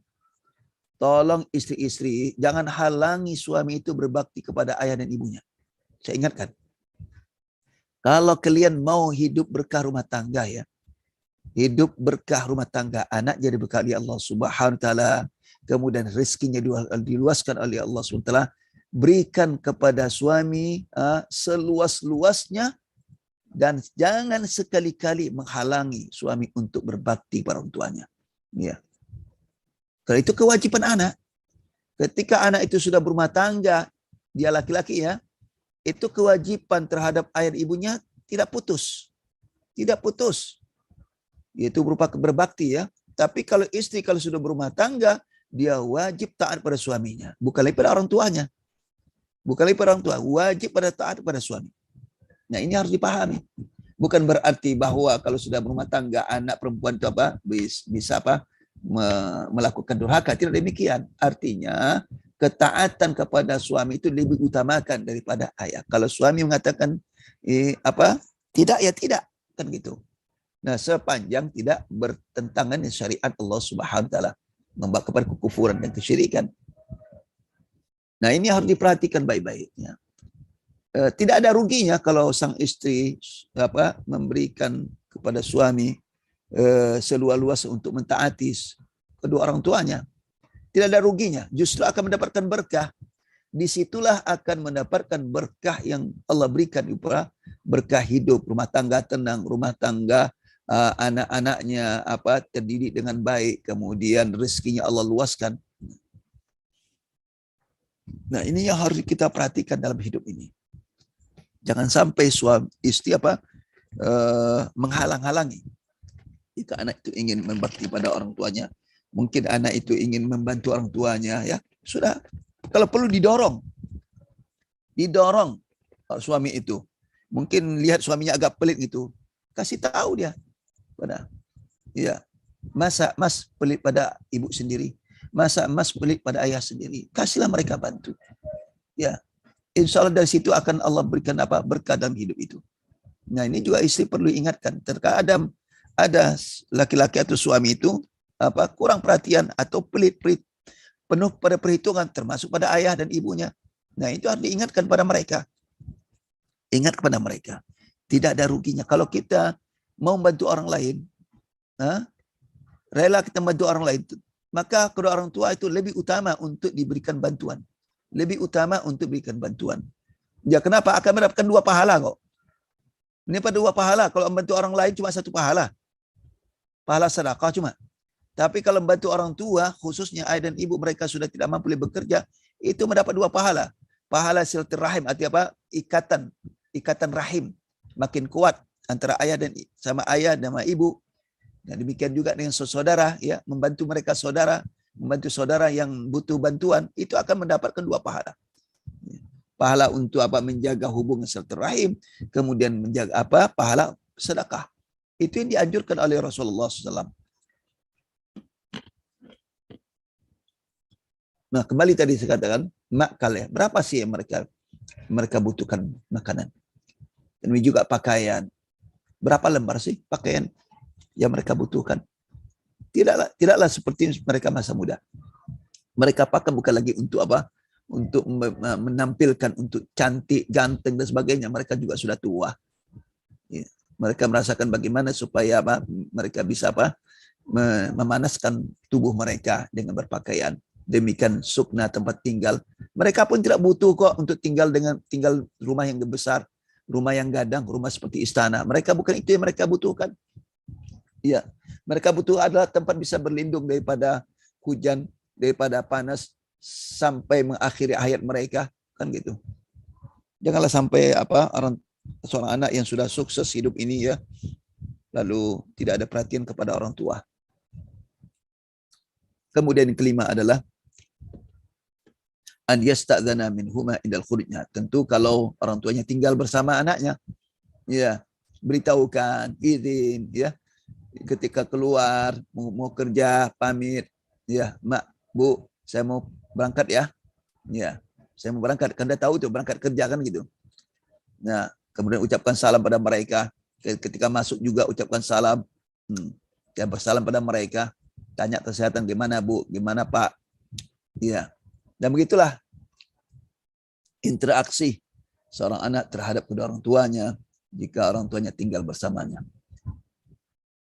istri-istri jangan halangi suami itu berbakti kepada ayah dan ibunya. Saya ingatkan. Kalau kalian mau hidup berkah rumah tangga, ya, hidup berkah rumah tangga, anak jadi berkah oleh Allah Subhanahu wa taala, kemudian rezekinya diluaskan oleh Allah Subhanahu wa taala, berikan kepada suami seluas-luasnya dan jangan sekali-kali menghalangi suami untuk berbakti pada orang tuanya. Ya. Kalau itu kewajiban anak. Ketika anak itu sudah berumah tangga, dia laki-laki, ya, itu kewajiban terhadap ayah dan ibunya tidak putus. Tidak putus. Yaitu berupa berbakti, ya. Tapi kalau istri kalau sudah berumah tangga, dia wajib taat pada suaminya. Bukan lagi pada orang tuanya. Bukan lagi pada orang tua. Wajib pada taat pada suami. Nah, ini harus dipahami. Bukan berarti bahwa kalau sudah berumah tangga, anak perempuan itu bisa melakukan durhaka. Tidak demikian. Artinya ketaatan kepada suami itu lebih utamakan daripada ayah. Kalau suami mengatakan tidak, ya tidak, kan gitu. Nah, sepanjang tidak bertentangan dengan syariat Allah Subhanahu wa taala, membawa kepada kekufuran dan kesyirikan. Nah, ini harus diperhatikan baik-baiknya. Tidak ada ruginya kalau sang istri memberikan kepada suami seluas-luas untuk mentaati kedua orang tuanya. Tidak ada ruginya, justru akan mendapatkan berkah. Disitulah akan mendapatkan berkah yang Allah berikan, berkah hidup, rumah tangga tenang, rumah tangga anak-anaknya terdidik dengan baik, kemudian rezekinya Allah luaskan. Nah, ini yang harus kita perhatikan dalam hidup ini. Jangan sampai suami istri menghalang-halangi. Jika anak itu ingin membakti pada orang tuanya, mungkin anak itu ingin membantu orang tuanya, ya sudah. Kalau perlu didorong suami itu. Mungkin lihat suaminya agak pelit gitu, kasih tahu dia, ya, masa mas pelit pada ibu sendiri, masa mas pelit pada ayah sendiri, kasihlah mereka bantu, ya. Insya Allah dari situ akan Allah berikan berkah dalam hidup itu. Nah, ini juga istri perlu ingatkan. Terkadang ada laki-laki atau suami itu kurang perhatian atau pelit-pelit, penuh pada perhitungan, termasuk pada ayah dan ibunya. Nah, itu harus diingatkan pada mereka. Ingat kepada mereka. Tidak ada ruginya. Kalau kita mau membantu orang lain, rela kita membantu orang lain, maka kedua orang tua itu lebih utama untuk diberikan bantuan. Lebih utama untuk berikan bantuan. Ya, kenapa? Akan mendapatkan 2 pahala kok. Ini pada 2 pahala. Kalau membantu orang lain cuma 1 pahala. Pahala sedekah cuma. Tapi kalau membantu orang tua, khususnya ayah dan ibu mereka sudah tidak mampu bekerja, itu mendapat 2 pahala. Pahala silaturahim, artinya ikatan rahim makin kuat antara ayah dan sama ibu. Dan demikian juga dengan saudara, ya, membantu mereka membantu saudara yang butuh bantuan, itu akan mendapatkan 2 pahala. Pahala untuk menjaga hubungan silaturahim, kemudian menjaga pahala sedekah. Itu yang dianjurkan oleh Rasulullah SAW. Nah, kembali tadi saya katakan, makal, ya, berapa sih yang mereka butuhkan makanan? Dan juga pakaian. Berapa lembar sih pakaian yang mereka butuhkan? Tidaklah seperti mereka masa muda. Mereka pakai bukan lagi untuk untuk menampilkan, untuk cantik, ganteng dan sebagainya. Mereka juga sudah tua. Ya. Mereka merasakan bagaimana supaya mereka bisa memanaskan tubuh mereka dengan berpakaian. Demikian sukna tempat tinggal. Mereka pun tidak butuh kok untuk tinggal rumah yang besar, rumah yang gadang, rumah seperti istana. Mereka bukan itu yang mereka butuhkan. Iya, mereka butuh adalah tempat bisa berlindung daripada hujan, daripada panas sampai mengakhiri hayat mereka, kan gitu. Janganlah sampai seorang anak yang sudah sukses hidup ini ya, lalu tidak ada perhatian kepada orang tua. Kemudian yang kelima adalah an yasta'dzana minhuma indal khurujnya. Tentu kalau orang tuanya tinggal bersama anaknya, ya, beritahukan izin ya, ketika keluar mau kerja, pamit ya, mak, bu, saya mau berangkat ya. Ya, saya mau berangkat. Kan dia tahu tuh berangkat kerja kan gitu. Nah, kemudian ucapkan salam pada mereka. Ketika masuk juga ucapkan salam. Ya, bersalam pada mereka. Tanya kesehatan, gimana bu, gimana pak. Ya, dan begitulah interaksi seorang anak terhadap kedua orang tuanya jika orang tuanya tinggal bersamanya.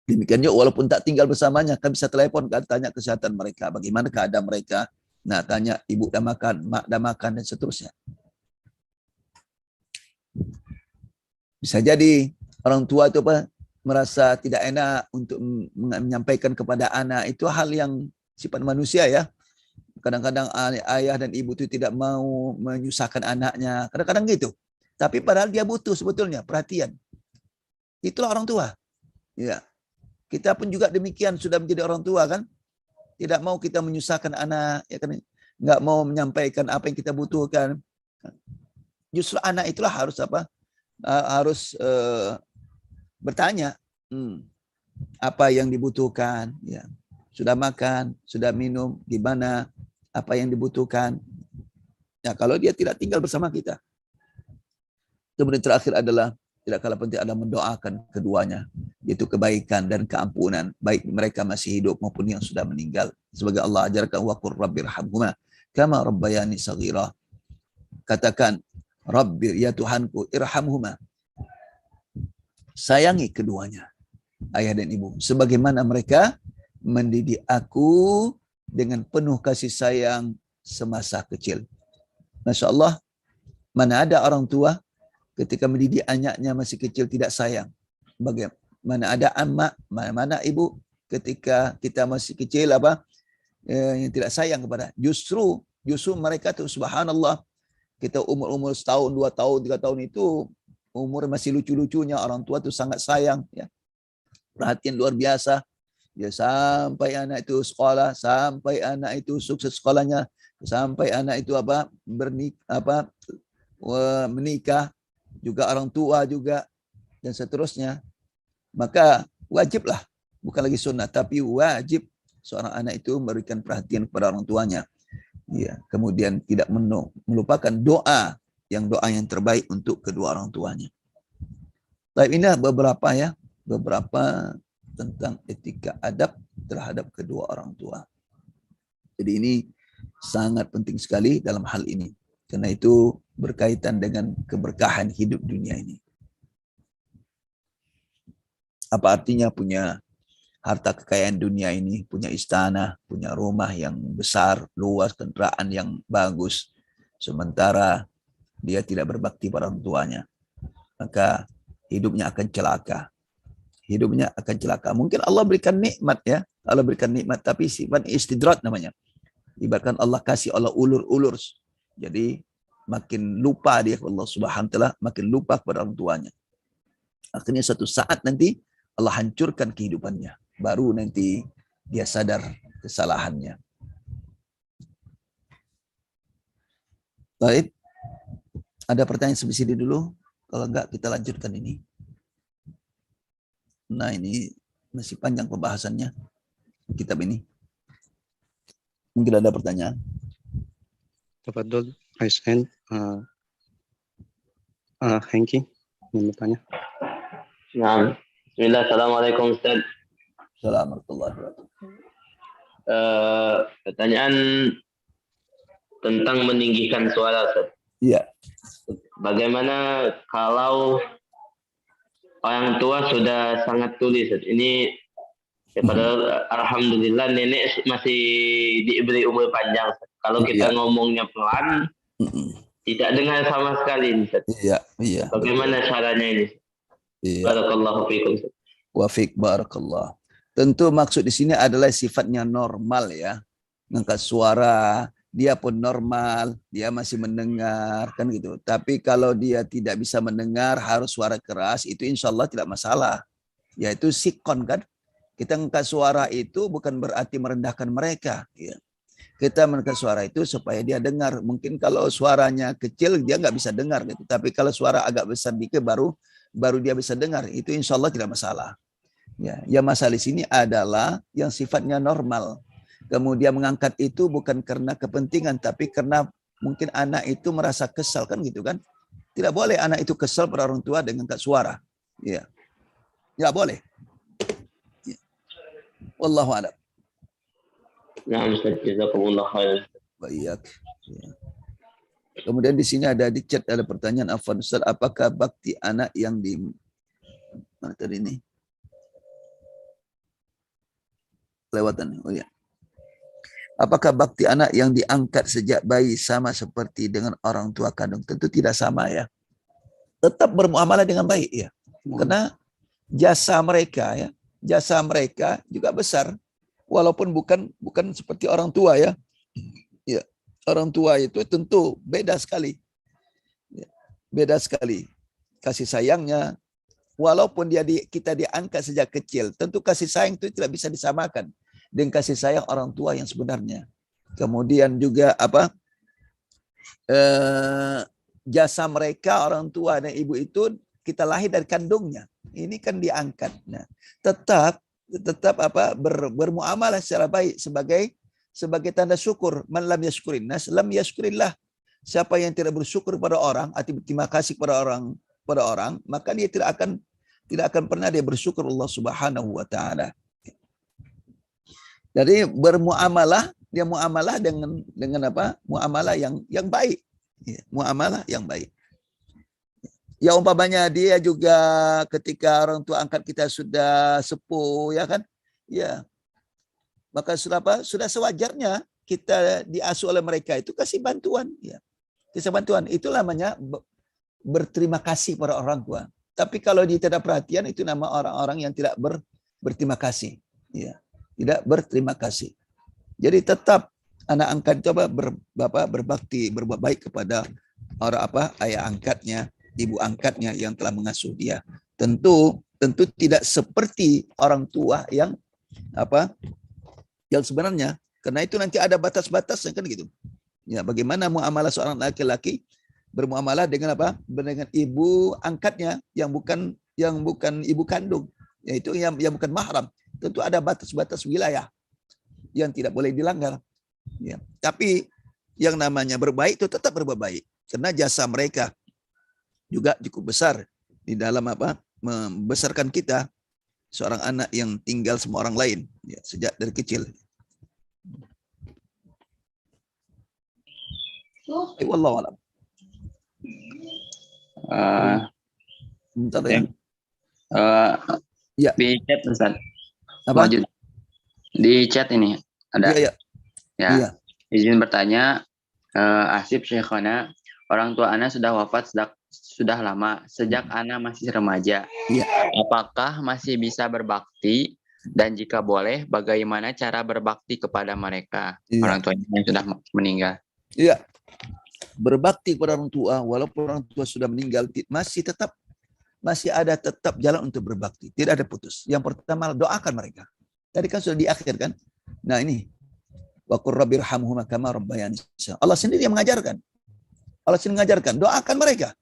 Demikian juga walaupun tak tinggal bersamanya, kan bisa telepon, kan, tanya kesehatan mereka, bagaimana keadaan mereka. Nah, tanya ibu dah makan, mak dah makan, dan seterusnya. Bisa jadi orang tua itu merasa tidak enak untuk menyampaikan kepada anak. Itu hal yang sifat manusia ya. Kadang-kadang ayah dan ibu itu tidak mau menyusahkan anaknya. Kadang-kadang gitu. Tapi padahal dia butuh sebetulnya perhatian. Itulah orang tua. Ya. Kita pun juga demikian, sudah menjadi orang tua kan. Tidak mau kita menyusahkan anak, ya kan? Nggak mau menyampaikan apa yang kita butuhkan. Justru anak itulah harus harus bertanya apa yang dibutuhkan. Ya. Sudah makan, sudah minum, gimana, apa yang dibutuhkan. Ya, kalau dia tidak tinggal bersama kita. Kemudian terakhir adalah tidak kalah penting adalah mendoakan keduanya, yaitu kebaikan dan keampunan, baik mereka masih hidup maupun yang sudah meninggal. Sebagai Allah ajarkan, wa qur rabbirhamhuma kama rabbayani saghira. Katakan, Rabbir, ya Tuhanku, irhamhuma. Sayangi keduanya, ayah dan ibu, sebagaimana mereka mendidik aku dengan penuh kasih sayang semasa kecil. Masya Allah, mana ada orang tua ketika mendidik anaknya masih kecil tidak sayang. Bagaimana ada amak, mana ibu ketika kita masih kecil yang tidak sayang kepada. Justru mereka tuh subhanallah, kita umur setahun, 2 tahun, 3 tahun itu umur masih lucu-lucunya, orang tua tuh sangat sayang ya. Perhatian luar biasa. Ya, sampai anak itu sekolah, sampai anak itu sukses sekolahnya, sampai anak itu menikah, juga orang tua juga, dan seterusnya. Maka wajiblah, bukan lagi sunnah, tapi wajib seorang anak itu memberikan perhatian kepada orang tuanya. Ya, kemudian tidak melupakan doa yang terbaik untuk kedua orang tuanya. Baik, ini beberapa tentang etika adab terhadap kedua orang tua. Jadi ini sangat penting sekali dalam hal ini. Karena itu berkaitan dengan keberkahan hidup dunia ini. Apa artinya punya harta kekayaan dunia ini, punya istana, punya rumah yang besar, luas, kendaraan yang bagus, sementara dia tidak berbakti pada orang tuanya, maka hidupnya akan celaka. Hidupnya akan celaka. Mungkin Allah berikan nikmat ya, Allah berikan nikmat, tapi sifat istidrat namanya. Ibaratkan Allah kasih Allah ulur-ulur. Jadi makin lupa dia kepada Allah Subhanahu wa taala, makin lupa kepada orang tuanya. Akhirnya satu saat nanti Allah hancurkan kehidupannya. Baru nanti dia sadar kesalahannya. Baik. Ada pertanyaan sampai sini dulu? Kalau enggak kita lanjutkan ini. Nah, ini masih panjang pembahasannya kitab ini. Mungkin ada pertanyaan. Tafadhol, raise hand. Hengki, ingin bertanya. Nah, bismillah, assalamualaikum Ustaz. Assalamualaikum warahmatullahi wabarakatuh. Pertanyaan tentang meninggikan suara, Ustaz. Iya. Bagaimana kalau orang tua sudah sangat tuli, Ustaz? Ini padahal alhamdulillah nenek masih diberi umur panjang, Ustaz. Kalau kita ngomongnya pelan, tidak dengar sama sekali, Ustaz. Iya. Bagaimana caranya ini? Iya. Barakallahu fiikum, Ustaz. Wa fiik barakallah. Tentu maksud di sini adalah sifatnya normal ya. mengangkat suara, dia pun normal, dia masih mendengar, kan gitu. Tapi kalau dia tidak bisa mendengar, harus suara keras, itu insya Allah tidak masalah. Yaitu sikon kan. Kita mengangkat suara itu bukan berarti merendahkan mereka. Ya. Kita mengangkat suara itu supaya dia dengar. Mungkin kalau suaranya kecil, dia nggak bisa dengar. Gitu. Tapi kalau suara agak besar dikit, baru dia bisa dengar. Itu insya Allah tidak masalah. Ya, yang masalah di sini adalah yang sifatnya normal. Kemudian mengangkat itu bukan karena kepentingan, tapi karena mungkin anak itu merasa kesal kan gitu kan. Tidak boleh anak itu kesal pada orang tua dengan angkat suara. Ya, tidak boleh. Ya. Wallahu a'lam. Nah, Ustaz, jazakumullah khair. Baik. Ya. Kemudian di sini ada di chat ada pertanyaan Afwan Ustaz, apakah bakti anak yang di mana tadi ini? Lewatan. Oh ya. Apakah bakti anak yang diangkat sejak bayi sama seperti dengan orang tua kandung? Tentu tidak sama ya. Tetap bermuamalah dengan baik ya. Karena jasa mereka ya, jasa mereka juga besar. Walaupun bukan seperti orang tua ya. Ya, orang tua itu tentu beda sekali. Ya, beda sekali kasih sayangnya. Walaupun kita diangkat sejak kecil, tentu kasih sayang itu tidak bisa disamakan dengan kasih sayang orang tua yang sebenarnya. Kemudian juga jasa mereka orang tua dan ibu itu kita lahir dari kandungnya. Ini kan diangkat. Nah, tetap bermuamalah secara baik sebagai tanda syukur. Man lam yashkurin nas lam yashkurillah. Siapa yang tidak bersyukur pada orang, atau berterima kasih pada orang, maka dia tidak akan pernah dia bersyukur Allah Subhanahu wa taala. Jadi bermuamalah, dia muamalah dengan apa? Muamalah yang baik. Ya, muamalah yang baik. Ya umpamanya dia juga ketika orang tua angkat kita sudah sepuh ya kan? Ya. Maka sudah sewajarnya kita diasuh oleh mereka itu kasih bantuan ya. Kasih bantuan itu namanya berterima kasih pada orang tua. Tapi kalau dia tidak perhatian itu nama orang-orang yang tidak berterima kasih. Ya. Tidak berterima kasih. Jadi tetap anak angkat coba berbakti, berbuat baik kepada orang ayah angkatnya, ibu angkatnya yang telah mengasuh dia. Tentu tidak seperti orang tua yang sebenarnya, karena itu nanti ada batas-batasnya kan gitu. Ya, bagaimana muamalah seorang laki-laki bermuamalah dengan dengan ibu angkatnya yang bukan ibu kandung, yaitu yang bukan mahram. Tentu ada batas-batas wilayah yang tidak boleh dilanggar. Ya. Tapi yang namanya berbaik itu tetap berbuat baik. Karena jasa mereka juga cukup besar di dalam membesarkan kita, seorang anak yang tinggal sama orang lain ya, sejak dari kecil. Wallahu a'lam. Ya. Di chat Ustaz. Apa? Lanjut. Di chat ini ada. Iya. Ya. Izin bertanya, Asif Syekhona, orang tua Ana sudah wafat sudah lama, sejak Ana masih remaja. Iya. Apakah masih bisa berbakti? Dan jika boleh, bagaimana cara berbakti kepada mereka, orang tuanya yang sudah meninggal? Iya. Berbakti kepada orang tua, walaupun orang tua sudah meninggal, masih ada tetap jalan untuk berbakti. Tidak ada putus. Yang pertama, doakan mereka. Tadi kan sudah di akhir kan. Nah ini. Wa qur rabbirhamhuma kama rabbayani shaghira. Allah sendiri yang mengajarkan. Allah sendiri mengajarkan. Doakan mereka.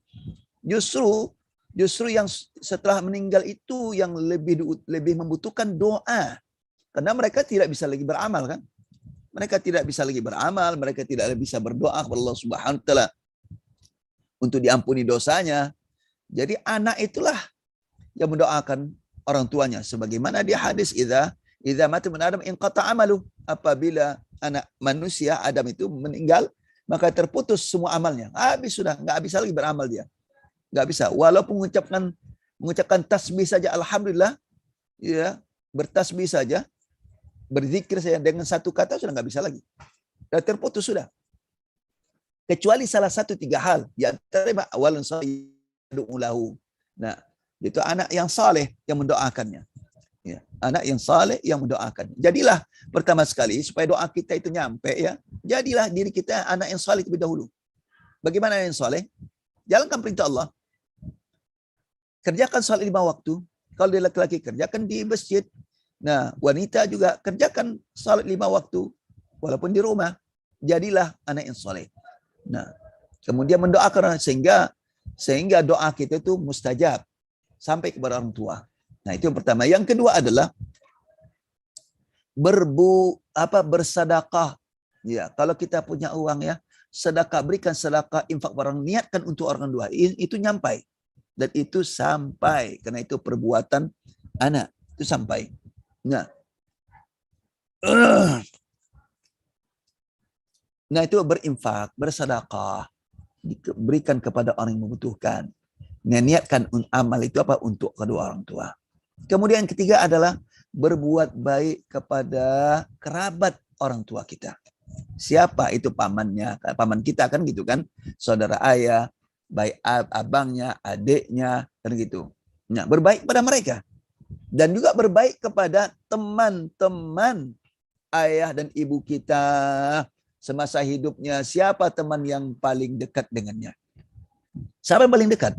Justru yang setelah meninggal itu yang lebih membutuhkan doa. Karena mereka tidak bisa lagi beramal kan. Mereka tidak bisa lagi beramal. Mereka tidak bisa berdoa kepada Allah Subhanahu wa taala untuk diampuni dosanya. Jadi anak itulah yang mendoakan orang tuanya. Sebagaimana di hadis idza mata min Adam inqata amalu. Apabila anak manusia Adam itu meninggal, maka terputus semua amalnya. Habis sudah, nggak bisa lagi beramal dia. Nggak bisa. Walaupun mengucapkan tasbih saja, alhamdulillah, ya bertasbih saja, berzikir saja dengan satu kata sudah nggak bisa lagi. Sudah terputus sudah. Kecuali salah satu 3 hal. Di antara awalun lahu. Nah, itu anak yang saleh yang mendoakannya. Ya, anak yang saleh yang mendoakan. Jadilah pertama sekali supaya doa kita itu nyampe ya. Jadilah diri kita anak yang saleh terlebih dahulu. Bagaimana yang saleh? Jalankan perintah Allah. Kerjakan salat 5 waktu. Kalau dia laki-laki kerjakan di masjid. Nah, wanita juga kerjakan salat 5 waktu walaupun di rumah. Jadilah anak yang saleh. Nah, kemudian mendoakan sehingga doa kita itu mustajab sampai kepada orang tua. Nah, itu yang pertama. Yang kedua adalah bersedekah. Ya, kalau kita punya uang ya, sedekah, berikan sedekah, infak barang, niatkan untuk orang tua. Itu nyampai. Dan itu sampai, karena itu perbuatan anak. Itu sampai. Nah, itu berinfak, bersedekah, berikan kepada orang yang membutuhkan. Nah, niatkan amal itu apa? Untuk kedua orang tua. Kemudian yang ketiga adalah berbuat baik kepada kerabat orang tua kita. Siapa itu pamannya? Paman kita kan gitu kan? Saudara ayah, baik abangnya, adiknya, kan gitu. Nah, berbaik pada mereka. Dan juga berbaik kepada teman-teman ayah dan ibu kita semasa hidupnya. Siapa teman yang paling dekat dengannya? Siapa yang paling dekat?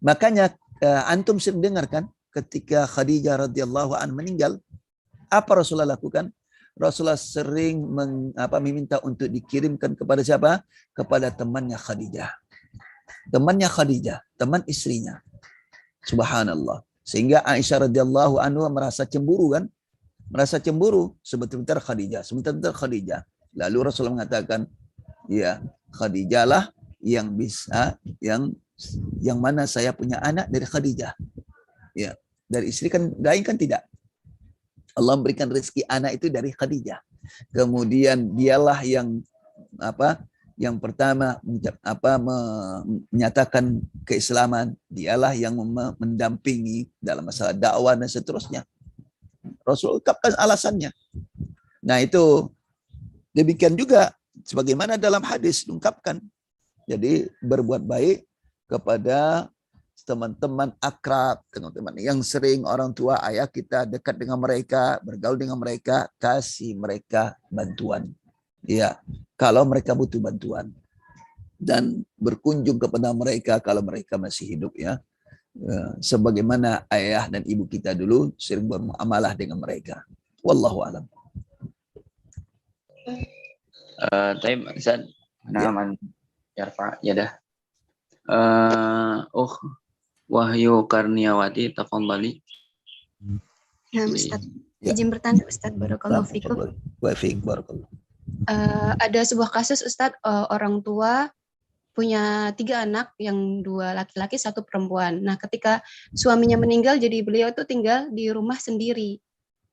Makanya antum sering dengar kan? Ketika Khadijah radhiyallahu anha meninggal, apa Rasulullah lakukan? Rasulullah sering meminta untuk dikirimkan kepada siapa? Kepada temannya Khadijah. Temannya Khadijah, teman istrinya. Subhanallah. Sehingga Aisyah radhiyallahu anha merasa cemburu kan? Merasa cemburu sebentar Khadijah. Lalu Rasulullah mengatakan, ya, Khadijah lah yang bisa, yang mana saya punya anak dari Khadijah. Ya, dari istri kan lain kan tidak. Allah memberikan rezeki anak itu dari Khadijah. Kemudian dialah yang yang pertama menyatakan keislaman, dialah yang mendampingi dalam masalah dakwah dan seterusnya. Rasul ungkapkan alasannya. Nah, itu demikian juga sebagaimana dalam hadis diungkapkan. Jadi berbuat baik kepada teman-teman akrab, teman-teman yang sering orang tua ayah kita dekat dengan mereka, bergaul dengan mereka, kasih mereka bantuan. Ya, kalau mereka butuh bantuan. Dan berkunjung kepada mereka kalau mereka masih hidup ya. Sebagaimana ayah dan ibu kita dulu sering bermuamalah dengan mereka. Wallahu a'lam. Taib Ustaz, nama Yarfa, ya dah. Wahyu Karniawati, tafadhali. Nah, Ustaz, Ya. izin bertanya Ustaz, barakallahu fikum. Barakallahu. Ada sebuah kasus Ustaz, orang tua punya 3 anak, yang 2 laki-laki, 1 perempuan. Nah, ketika suaminya meninggal, jadi beliau tuh tinggal di rumah sendiri.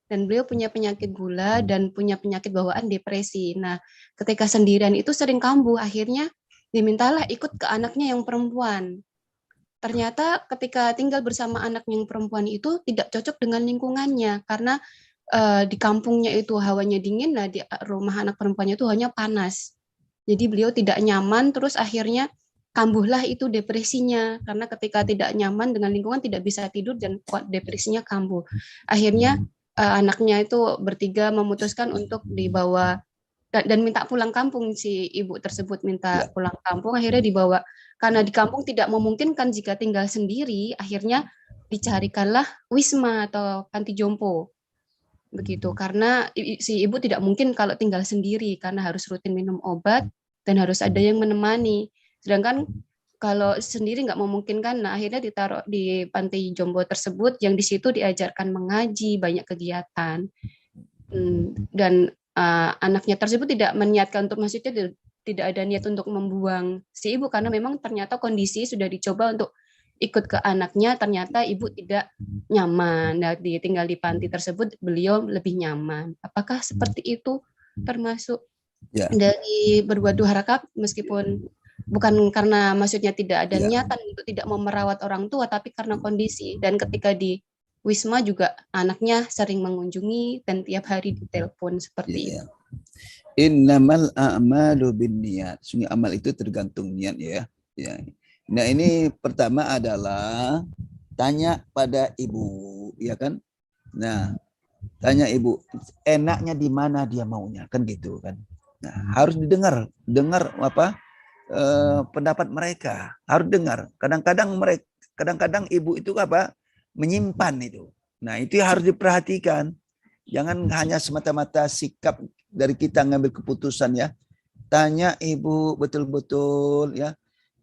Dan beliau punya penyakit gula dan punya penyakit bawaan depresi. Nah, ketika sendirian itu sering kambuh, akhirnya dimintalah ikut ke anaknya yang perempuan. Ternyata ketika tinggal bersama anak yang perempuan itu tidak cocok dengan lingkungannya, karena di kampungnya itu hawanya dingin, nah di rumah anak perempuannya itu hanya panas. Jadi beliau tidak nyaman, terus akhirnya kambuhlah itu depresinya, karena ketika tidak nyaman dengan lingkungan tidak bisa tidur dan depresinya kambuh. Akhirnya anaknya itu bertiga memutuskan untuk dibawa dan minta pulang kampung. Si ibu tersebut minta pulang kampung, akhirnya dibawa. Karena di kampung tidak memungkinkan jika tinggal sendiri, akhirnya dicarikanlah wisma atau panti jompo. Begitu, karena si ibu tidak mungkin kalau tinggal sendiri, karena harus rutin minum obat dan harus ada yang menemani. Sedangkan kalau sendiri nggak memungkinkan, nah akhirnya ditaruh di panti jompo tersebut, yang di situ diajarkan mengaji, banyak kegiatan. Dan anaknya tersebut tidak meniatkan untuk, maksudnya tidak ada niat untuk membuang si ibu, karena memang ternyata kondisi sudah dicoba untuk ikut ke anaknya, ternyata ibu tidak nyaman. Nah, tinggal di panti tersebut beliau lebih nyaman. Apakah seperti itu termasuk dari berbuat duharakab, meskipun bukan karena maksudnya tidak ada niatan untuk tidak memerawat orang tua, tapi karena kondisi. Dan ketika di wisma juga anaknya sering mengunjungi dan tiap hari ditelepon seperti itu. Innamal a'malu binniyat. Sungguh amal itu tergantung niat ya. Nah, ini pertama adalah tanya pada ibu, ya kan? Nah, tanya ibu, enaknya di mana dia maunya, kan gitu kan. Nah, harus dengar apa pendapat mereka, harus dengar. Kadang-kadang ibu itu apa menyimpan itu. Nah, itu harus diperhatikan. Jangan hanya semata-mata sikap dari kita ngambil keputusan ya. Tanya ibu betul-betul ya.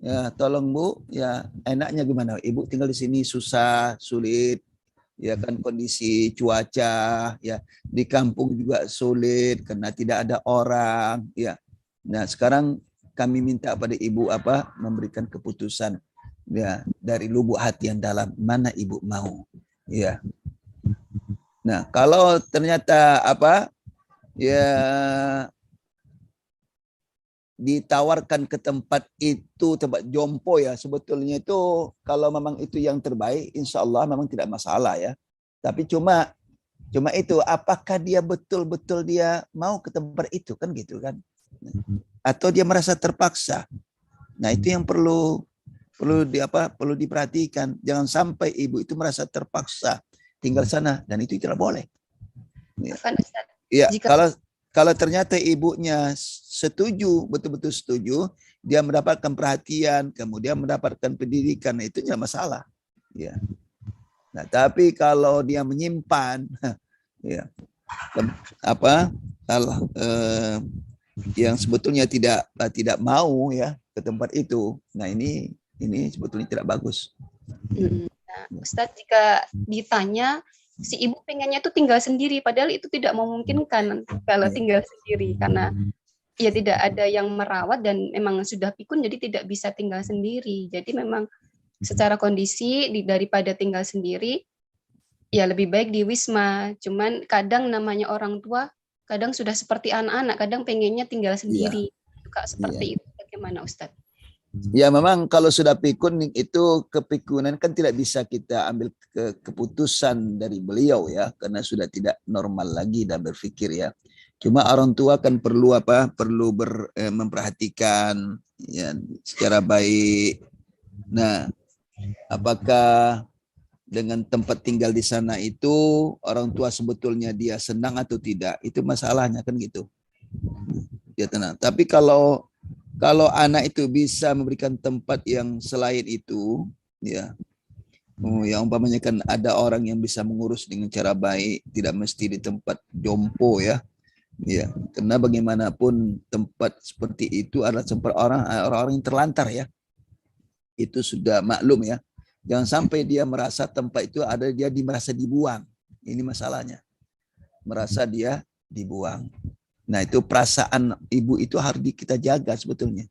Ya, tolong Bu, ya enaknya gimana? Ibu tinggal di sini susah, sulit, ya kan kondisi cuaca, ya di kampung juga sulit karena tidak ada orang, ya. Nah, sekarang kami minta pada ibu apa memberikan keputusan ya dari lubuk hati yang dalam mana ibu mau, ya. Nah, kalau ternyata apa ya ditawarkan ke tempat itu, tempat jompo ya, sebetulnya itu kalau memang itu yang terbaik, insya Allah memang tidak masalah ya. Tapi cuma itu apakah dia betul-betul dia mau ke tempat itu kan gitu kan? Atau dia merasa terpaksa? Nah itu yang perlu diperhatikan. Jangan sampai ibu itu merasa terpaksa tinggal sana dan itu tidak boleh. Ya, kalau ternyata ibunya setuju, betul-betul setuju, dia mendapatkan perhatian, kemudian mendapatkan pendidikan, itu tidak masalah. Ya. Nah, tapi kalau dia menyimpan, ya, yang sebetulnya tidak mau ya ke tempat itu, nah ini sebetulnya tidak bagus. Nah, Ustadz, jika ditanya si ibu pengennya tuh tinggal sendiri, padahal itu tidak memungkinkan kalau tinggal sendiri karena ya tidak ada yang merawat dan memang sudah pikun jadi tidak bisa tinggal sendiri. Jadi memang secara kondisi daripada tinggal sendiri ya lebih baik di wisma. Cuman kadang namanya orang tua kadang sudah seperti anak-anak, kadang pengennya tinggal sendiri. Suka seperti itu. Bagaimana Ustadz? Ya memang kalau sudah pikun itu kepikunan kan tidak bisa kita ambil keputusan dari beliau ya karena sudah tidak normal lagi dan berpikir ya. Cuma orang tua kan perlu memperhatikan ya secara baik. Nah, apakah dengan tempat tinggal di sana itu orang tua sebetulnya dia senang atau tidak? Itu masalahnya kan gitu. Dia tenang. Tapi kalau anak itu bisa memberikan tempat yang selain itu, ya, yang umpamanya kan ada orang yang bisa mengurus dengan cara baik, tidak mesti di tempat jompo ya, ya, karena bagaimanapun tempat seperti itu adalah tempat orang-orang yang terlantar ya, itu sudah maklum ya, jangan sampai dia merasa tempat itu ada dia merasa dibuang, ini masalahnya, merasa dia dibuang. Nah itu perasaan ibu itu harus kita jaga sebetulnya.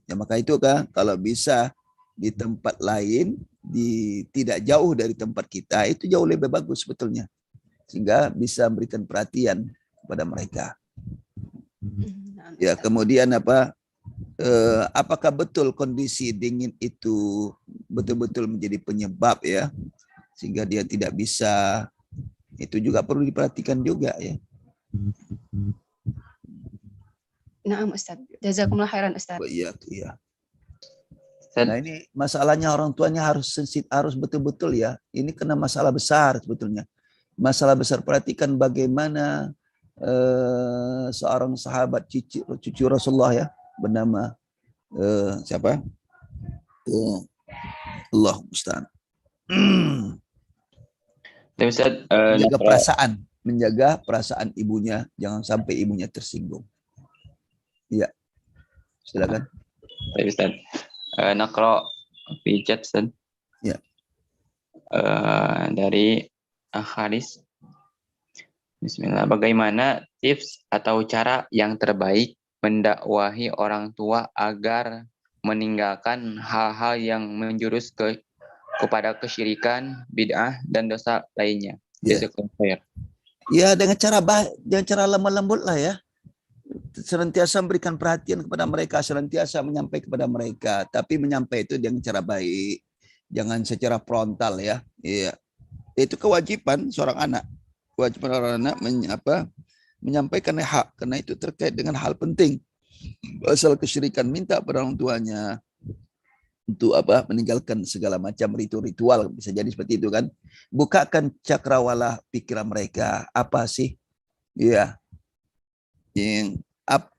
Ya maka itu kan kalau bisa di tempat lain, tidak jauh dari tempat kita, itu jauh lebih bagus sebetulnya. Sehingga bisa memberikan perhatian kepada mereka. Ya kemudian apakah betul kondisi dingin itu betul-betul menjadi penyebab ya, sehingga dia tidak bisa, itu juga perlu diperhatikan juga ya. Nah, Ustaz. Jazakumullah khairan, Ustaz. Iya. Nah, ini masalahnya orang tuanya harus betul-betul ya. Ini kena masalah besar sebetulnya. Masalah besar, perhatikan bagaimana seorang sahabat cucu Rasulullah ya, bernama siapa? Allah musta'an. Menjaga perasaan ibunya, jangan sampai ibunya tersinggung. Iya, silakan. Baik Ustaz. Nakro pijat Ustaz. Ya. Dari Haris. Bismillah. Bagaimana tips atau cara yang terbaik mendakwahi orang tua agar meninggalkan hal-hal yang menjurus kepada kesyirikan, bid'ah dan dosa lainnya? Ya dengan cara lemah lembut lah ya. Senantiasa memberikan perhatian kepada mereka, senantiasa menyampaikan kepada mereka, tapi menyampaikan itu dengan cara baik, jangan secara frontal ya. Iya. Itu kewajiban seorang anak. Kewajiban orang anak menyampaikan hak karena itu terkait dengan hal penting. Asal kesyirikan, minta pada orang tuanya. untuk apa? Meninggalkan segala macam ritual, bisa jadi seperti itu kan. Bukakan cakrawala pikiran mereka, apa sih ya yang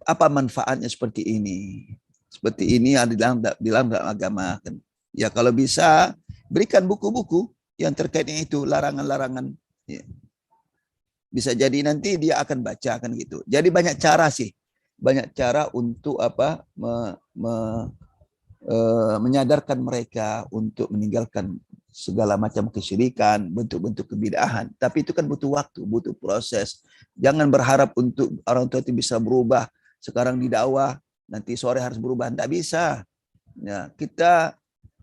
apa manfaatnya seperti ini. Seperti ini ada di dalam agama kan. Ya kalau bisa berikan buku-buku yang terkait dengan itu, larangan-larangan. Ya. Bisa jadi nanti dia akan baca kan gitu. Jadi banyak cara sih. Banyak cara untuk apa menyadarkan mereka untuk meninggalkan segala macam kesyirikan, bentuk-bentuk kebid'ahan. Tapi itu kan butuh waktu, butuh proses. Jangan berharap untuk orang tua itu bisa berubah. Sekarang di dakwah, nanti sore harus berubah. Tidak bisa. Ya, kita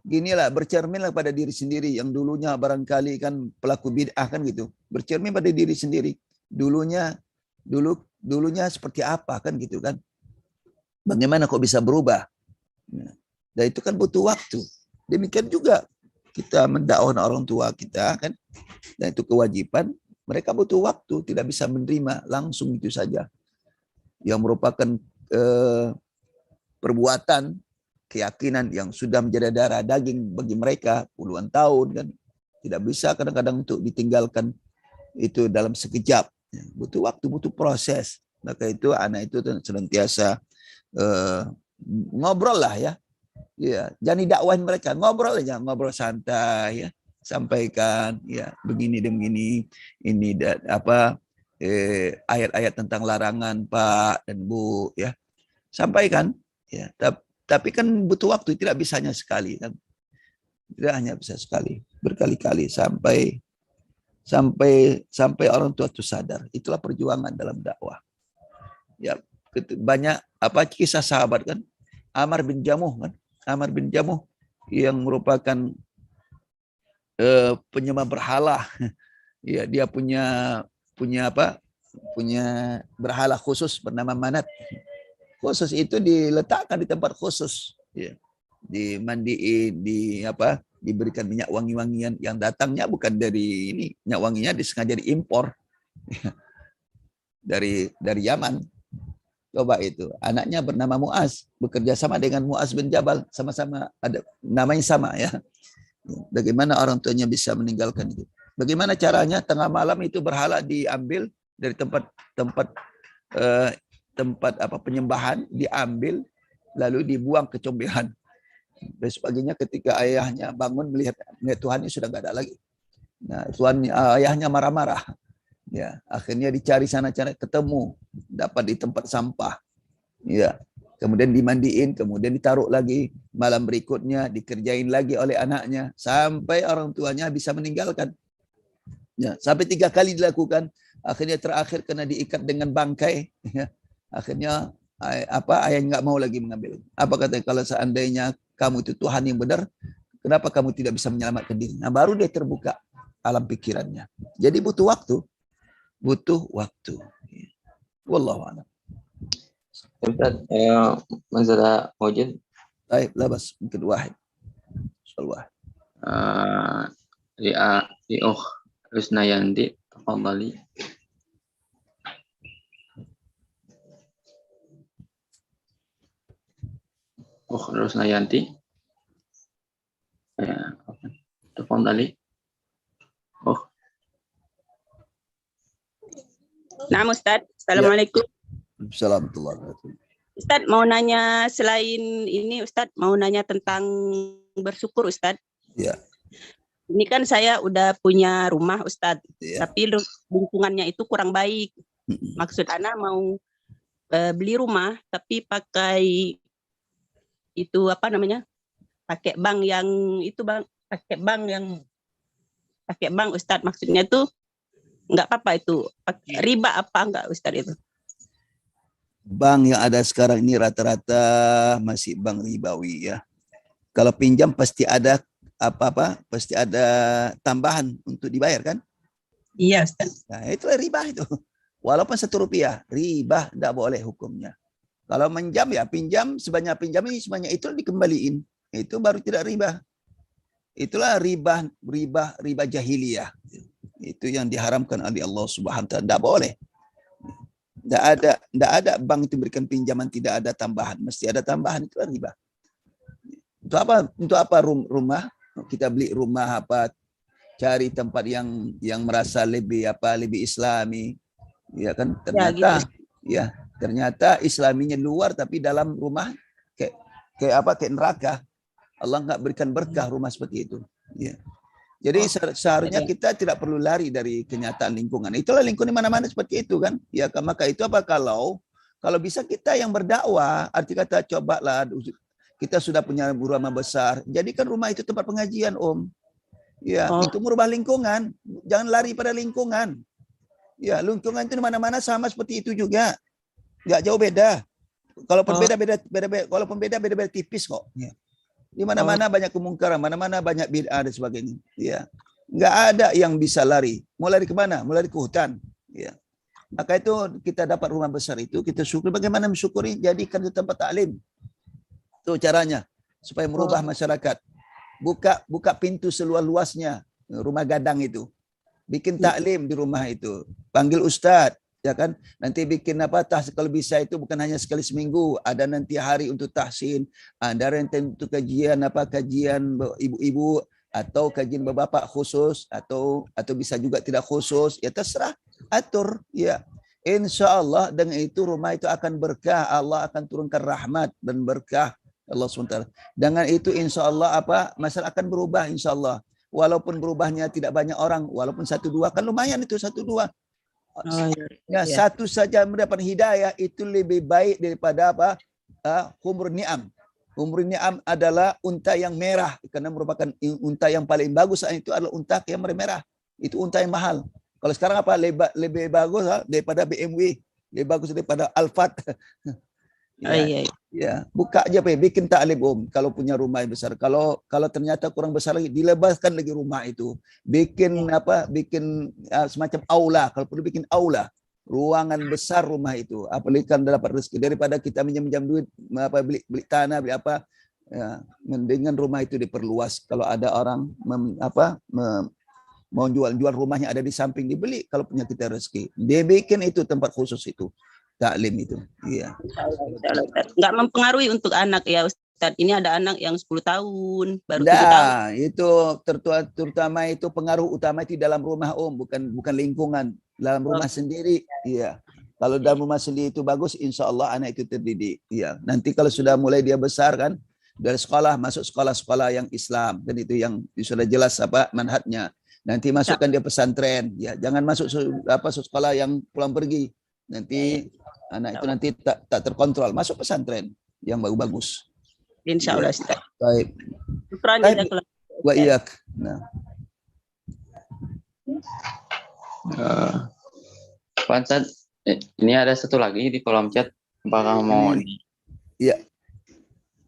ginilah, bercerminlah pada diri sendiri. Yang dulunya barangkali kan pelaku bid'ah kan gitu. Bercermin pada diri sendiri. Dulunya seperti apa kan gitu kan. Bagaimana kok bisa berubah? Ya. Dan itu kan butuh waktu. Demikian juga kita mendakwahkan orang tua kita kan. Dan itu kewajiban. Mereka butuh waktu. Tidak bisa menerima langsung itu saja. Yang merupakan perbuatan, keyakinan yang sudah menjadi darah daging bagi mereka puluhan tahun kan. Tidak bisa kadang-kadang untuk ditinggalkan itu dalam sekejap. Butuh waktu, butuh proses. Maka itu anak itu senantiasa ngobrol lah ya. Ya, jangan didakwahin mereka, ngobrol aja, ngobrol santai ya. Sampaikan ya begini dan begini, ini dan apa ayat-ayat tentang larangan Pak dan Bu ya. Sampaikan ya. Tapi kan butuh waktu, tidak bisa hanya sekali kan. Tidak hanya bisa sekali, berkali-kali sampai orang tua itu sadar. Itulah perjuangan dalam dakwah. Ya, banyak apa kisah sahabat kan. Amr bin Jamuh kan. Amr bin Jamuh yang merupakan penyembah berhala. Ya, dia punya apa? Punya berhala khusus bernama Manat. Khusus itu diletakkan di tempat khusus, ya. Dimandiin, diberikan minyak wangi-wangian yang datangnya bukan dari ini, minyak wanginya disengaja diimpor dari Yaman. Coba itu, anaknya bernama Muaz, bekerja sama dengan Muaz bin Jabal, sama-sama ada namanya sama ya. Bagaimana orang tuanya bisa meninggalkan itu? Bagaimana caranya? Tengah malam itu berhala diambil dari tempat penyembahan, diambil lalu dibuang ke comberan. Besok paginya ketika ayahnya bangun melihat Tuhannya sudah nggak ada lagi. Nah, ayahnya marah-marah. Ya, akhirnya dicari sana cari ketemu, dapat di tempat sampah. Ya, kemudian dimandiin, kemudian ditaruh lagi. Malam berikutnya dikerjain lagi oleh anaknya sampai orang tuanya bisa meninggalkan. Ya, sampai 3 kali dilakukan. Akhirnya terakhir kena diikat dengan bangkai. Ya. Akhirnya ayahnya nggak mau lagi mengambil. Apa kata, kalau seandainya kamu itu Tuhan yang benar, kenapa kamu tidak bisa menyelamatkan diri? Nah, baru dia terbuka alam pikirannya. Jadi butuh waktu. Wallahu a'lam. Ustaz, masalah wajib. Baik, labas mungkin wahid. Soal wahid. Li Husnayanti, tafadhali. Husnayanti. Ya, tafadhali. Nah, Ustaz. Assalamualaikum. Assalamualaikum. Ustaz, mau nanya selain ini, Ustaz, mau nanya tentang bersyukur, Ustaz. Ya. Ini kan saya udah punya rumah, Ustaz. Ya. Tapi lingkungannya itu kurang baik. Maksud Ana mau beli rumah, tapi pakai itu apa namanya? Pakai bank yang itu, Bang. Pakai bank, Ustaz. Maksudnya tuh enggak apa-apa itu. Riba apa enggak, Ustaz itu? Bank yang ada sekarang ini rata-rata masih bank ribawi ya. Kalau pinjam pasti ada pasti ada tambahan untuk dibayar kan? Iya, Ustaz. Nah, itulah riba itu. Walaupun Rp1, riba tidak boleh hukumnya. Kalau menjam ya pinjam sebanyak pinjam ini sebanyak itu dikembaliin. Itu baru tidak riba. Itulah riba jahiliyah. Itu yang diharamkan oleh Allah Subhanahu wa taala. Tidak boleh. Tidak ada bank itu berikan pinjaman tidak ada tambahan. Mesti ada tambahan, itu riba. Untuk apa rumah? Kita beli rumah apa? Cari tempat yang merasa lebih Islami, ya kan? Ternyata ternyata Islaminya luar, tapi dalam rumah kayak neraka. Allah nggak berikan berkah rumah seperti itu. Ya. Jadi seharusnya kita tidak perlu lari dari kenyataan lingkungan. Itulah lingkungan di mana-mana seperti itu kan. Ya, maka itu apa kalau bisa kita yang berdakwah, arti kata cobalah, kita sudah punya rumah besar, jadikan rumah itu tempat pengajian, Om. Ya, itu merubah lingkungan. Jangan lari pada lingkungan. Ya, lingkungan itu di mana-mana sama seperti itu juga. Nggak jauh beda. Kalaupun beda tipis kok. Ya. Di mana-mana banyak kemungkaran, mana-mana banyak bid'ah dan sebagainya. Ya. Nggak ada yang bisa lari. Mau lari kemana? Mau lari ke hutan. Ya. Maka itu kita dapat rumah besar itu, kita syukur. Bagaimana mensyukuri? Jadikan itu tempat taklim. Itu caranya. Supaya merubah masyarakat. Buka pintu seluas-luasnya. Rumah gadang itu. Bikin taklim di rumah itu. Panggil ustadz. Ya kan, nanti bikin kalau bisa itu bukan hanya sekali seminggu, ada nanti hari untuk tahsin, ada nanti untuk kajian ibu-ibu atau kajian bapak khusus, atau bisa juga tidak khusus, ya terserah, atur. Ya, insya Allah dengan itu rumah itu akan berkah, Allah akan turunkan rahmat dan berkah Allah SWT. Dengan itu insya Allah masyarakat akan berubah insya Allah. Walaupun berubahnya tidak banyak orang, walaupun 1-2 kan lumayan itu 1-2. Satu saja mendapat hidayah itu lebih baik daripada humur ni'am. Humur ni'am adalah unta yang merah, karena merupakan unta yang paling bagus itu adalah unta yang merah. Itu unta yang mahal. Kalau sekarang lebih bagus daripada BMW, lebih bagus daripada Alphard. Ya, buka aja bikin taklim, Om. Kalau punya rumah yang besar, kalau ternyata kurang besar lagi, dilebaskan lagi rumah itu. Bikin semacam aula, kalau perlu bikin aula, ruangan besar rumah itu. Apalagi kan dapat rezeki daripada kita minjam duit, beli tanah, beli apa. Ya, mendingan rumah itu diperluas. Kalau ada orang mau jual rumahnya ada di samping, dibeli kalau punya kita rezeki. Dia bikin itu tempat khusus itu. Taklim itu, iya. Nggak mempengaruhi untuk anak ya Ustaz. Ini ada anak yang 10 tahun, baru 7 tahun. Nah, itu terutama itu pengaruh utama itu dalam rumah, Om, bukan lingkungan, dalam rumah sendiri. Iya. Kalau dalam rumah sendiri itu bagus, insya Allah anak itu terdidik. Iya. Nanti kalau sudah mulai dia besar kan, dari sekolah masuk sekolah-sekolah yang Islam, dan itu yang sudah jelas manhajnya. Nanti masukkan dia pesantren, ya. Jangan masuk sekolah yang pulang pergi. Nanti anak itu nanti tak terkontrol, masuk pesantren yang bagus. Insya Allah, Ustaz. Baik. Wa iyak. Nah. Pak Ustaz, ini ada satu lagi di kolom chat. Apakah mau Iya.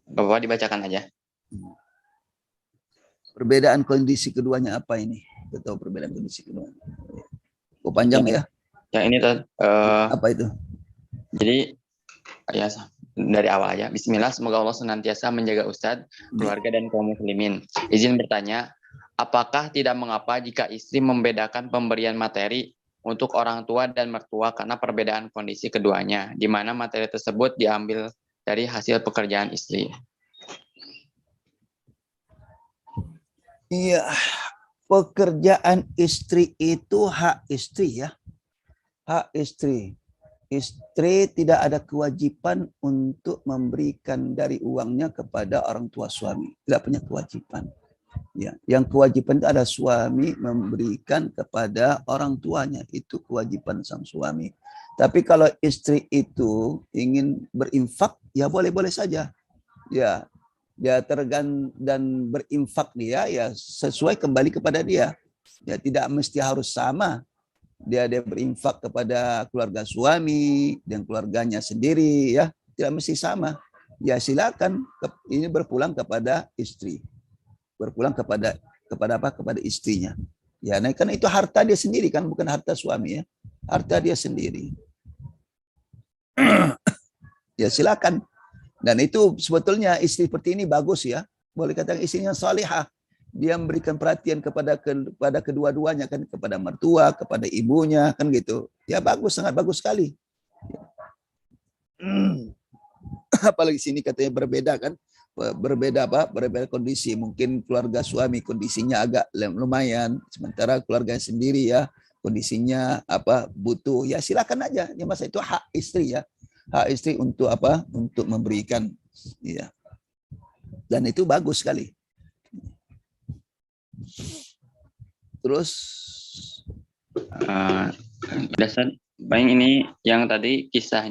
Bapak dibacakan aja. Perbedaan kondisi keduanya apa ini? Kita tahu perbedaan kondisi keduanya. Oh, panjang ya? Ya ini apa itu? Jadi ya dari awal aja. Bismillah, semoga Allah senantiasa menjaga Ustadz, keluarga dan kaum muslimin. Izin bertanya, apakah tidak mengapa jika istri membedakan pemberian materi untuk orang tua dan mertua karena perbedaan kondisi keduanya, di mana materi tersebut diambil dari hasil pekerjaan istri? Iya, pekerjaan istri itu hak istri ya. Hak istri. Istri tidak ada kewajiban untuk memberikan dari uangnya kepada orang tua suami. Tidak punya kewajiban. Ya, yang kewajiban itu ada suami memberikan kepada orang tuanya. Itu kewajiban sang suami. Tapi kalau istri itu ingin berinfak, ya boleh-boleh saja. Ya, dia dan berinfak dia ya sesuai kembali kepada dia. Ya tidak mesti harus sama. Dia berinfak kepada keluarga suami dan keluarganya sendiri ya, tidak mesti sama. Ya silakan ini berpulang kepada istri. Berpulang kepada istrinya. Ya, nah kan itu harta dia sendiri kan, bukan harta suami ya. Harta dia sendiri. Ya silakan. Dan itu sebetulnya istri seperti ini bagus ya. Boleh katakan istri yang salihah. Dia memberikan perhatian kepada kedua-duanya kan, kepada mertua, kepada ibunya kan gitu. Ya bagus, sangat bagus sekali. Apalagi sini katanya berbeda kan. berbeda berbeda kondisi. Mungkin keluarga suami kondisinya agak lumayan, sementara keluarga sendiri ya kondisinya butuh, ya silakan aja. Ya masa itu hak istri ya. Hak istri untuk untuk memberikan ya. Dan itu bagus sekali. Terus dasar Bang, ini yang tadi kisah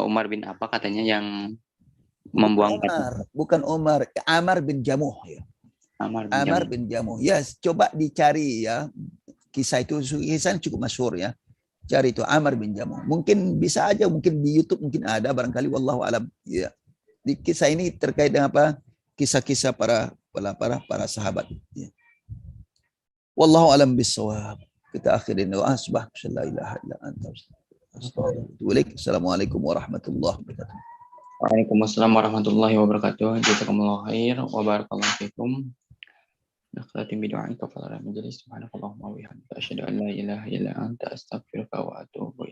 Umar bin apa katanya yang membuang bukan Umar, Amar bin Jamuh ya. Amar bin Jamuh. Ya, coba dicari ya. Kisah cukup masyhur ya. Cari itu Amar bin Jamuh. Mungkin bisa aja, mungkin di YouTube mungkin ada barangkali, wallahu alam ya. Di kisah ini terkait dengan kisah-kisah para sahabat ya. Wallahu alam bissawab. Kita akhirin doa subhanaka la ilaha illa anta astaghfiruka. Assalamualaikum warahmatullahi wabarakatuh. Waalaikumsalam warahmatullahi wabarakatuh. Jazakumullahu khair wa barakallahu fikum. Nakhlatim bidu'aika fala majalis subhanakallahumma wa bihamdika asyhadu an la ilaha illa anta astaghfiruka wa atubu ilaik.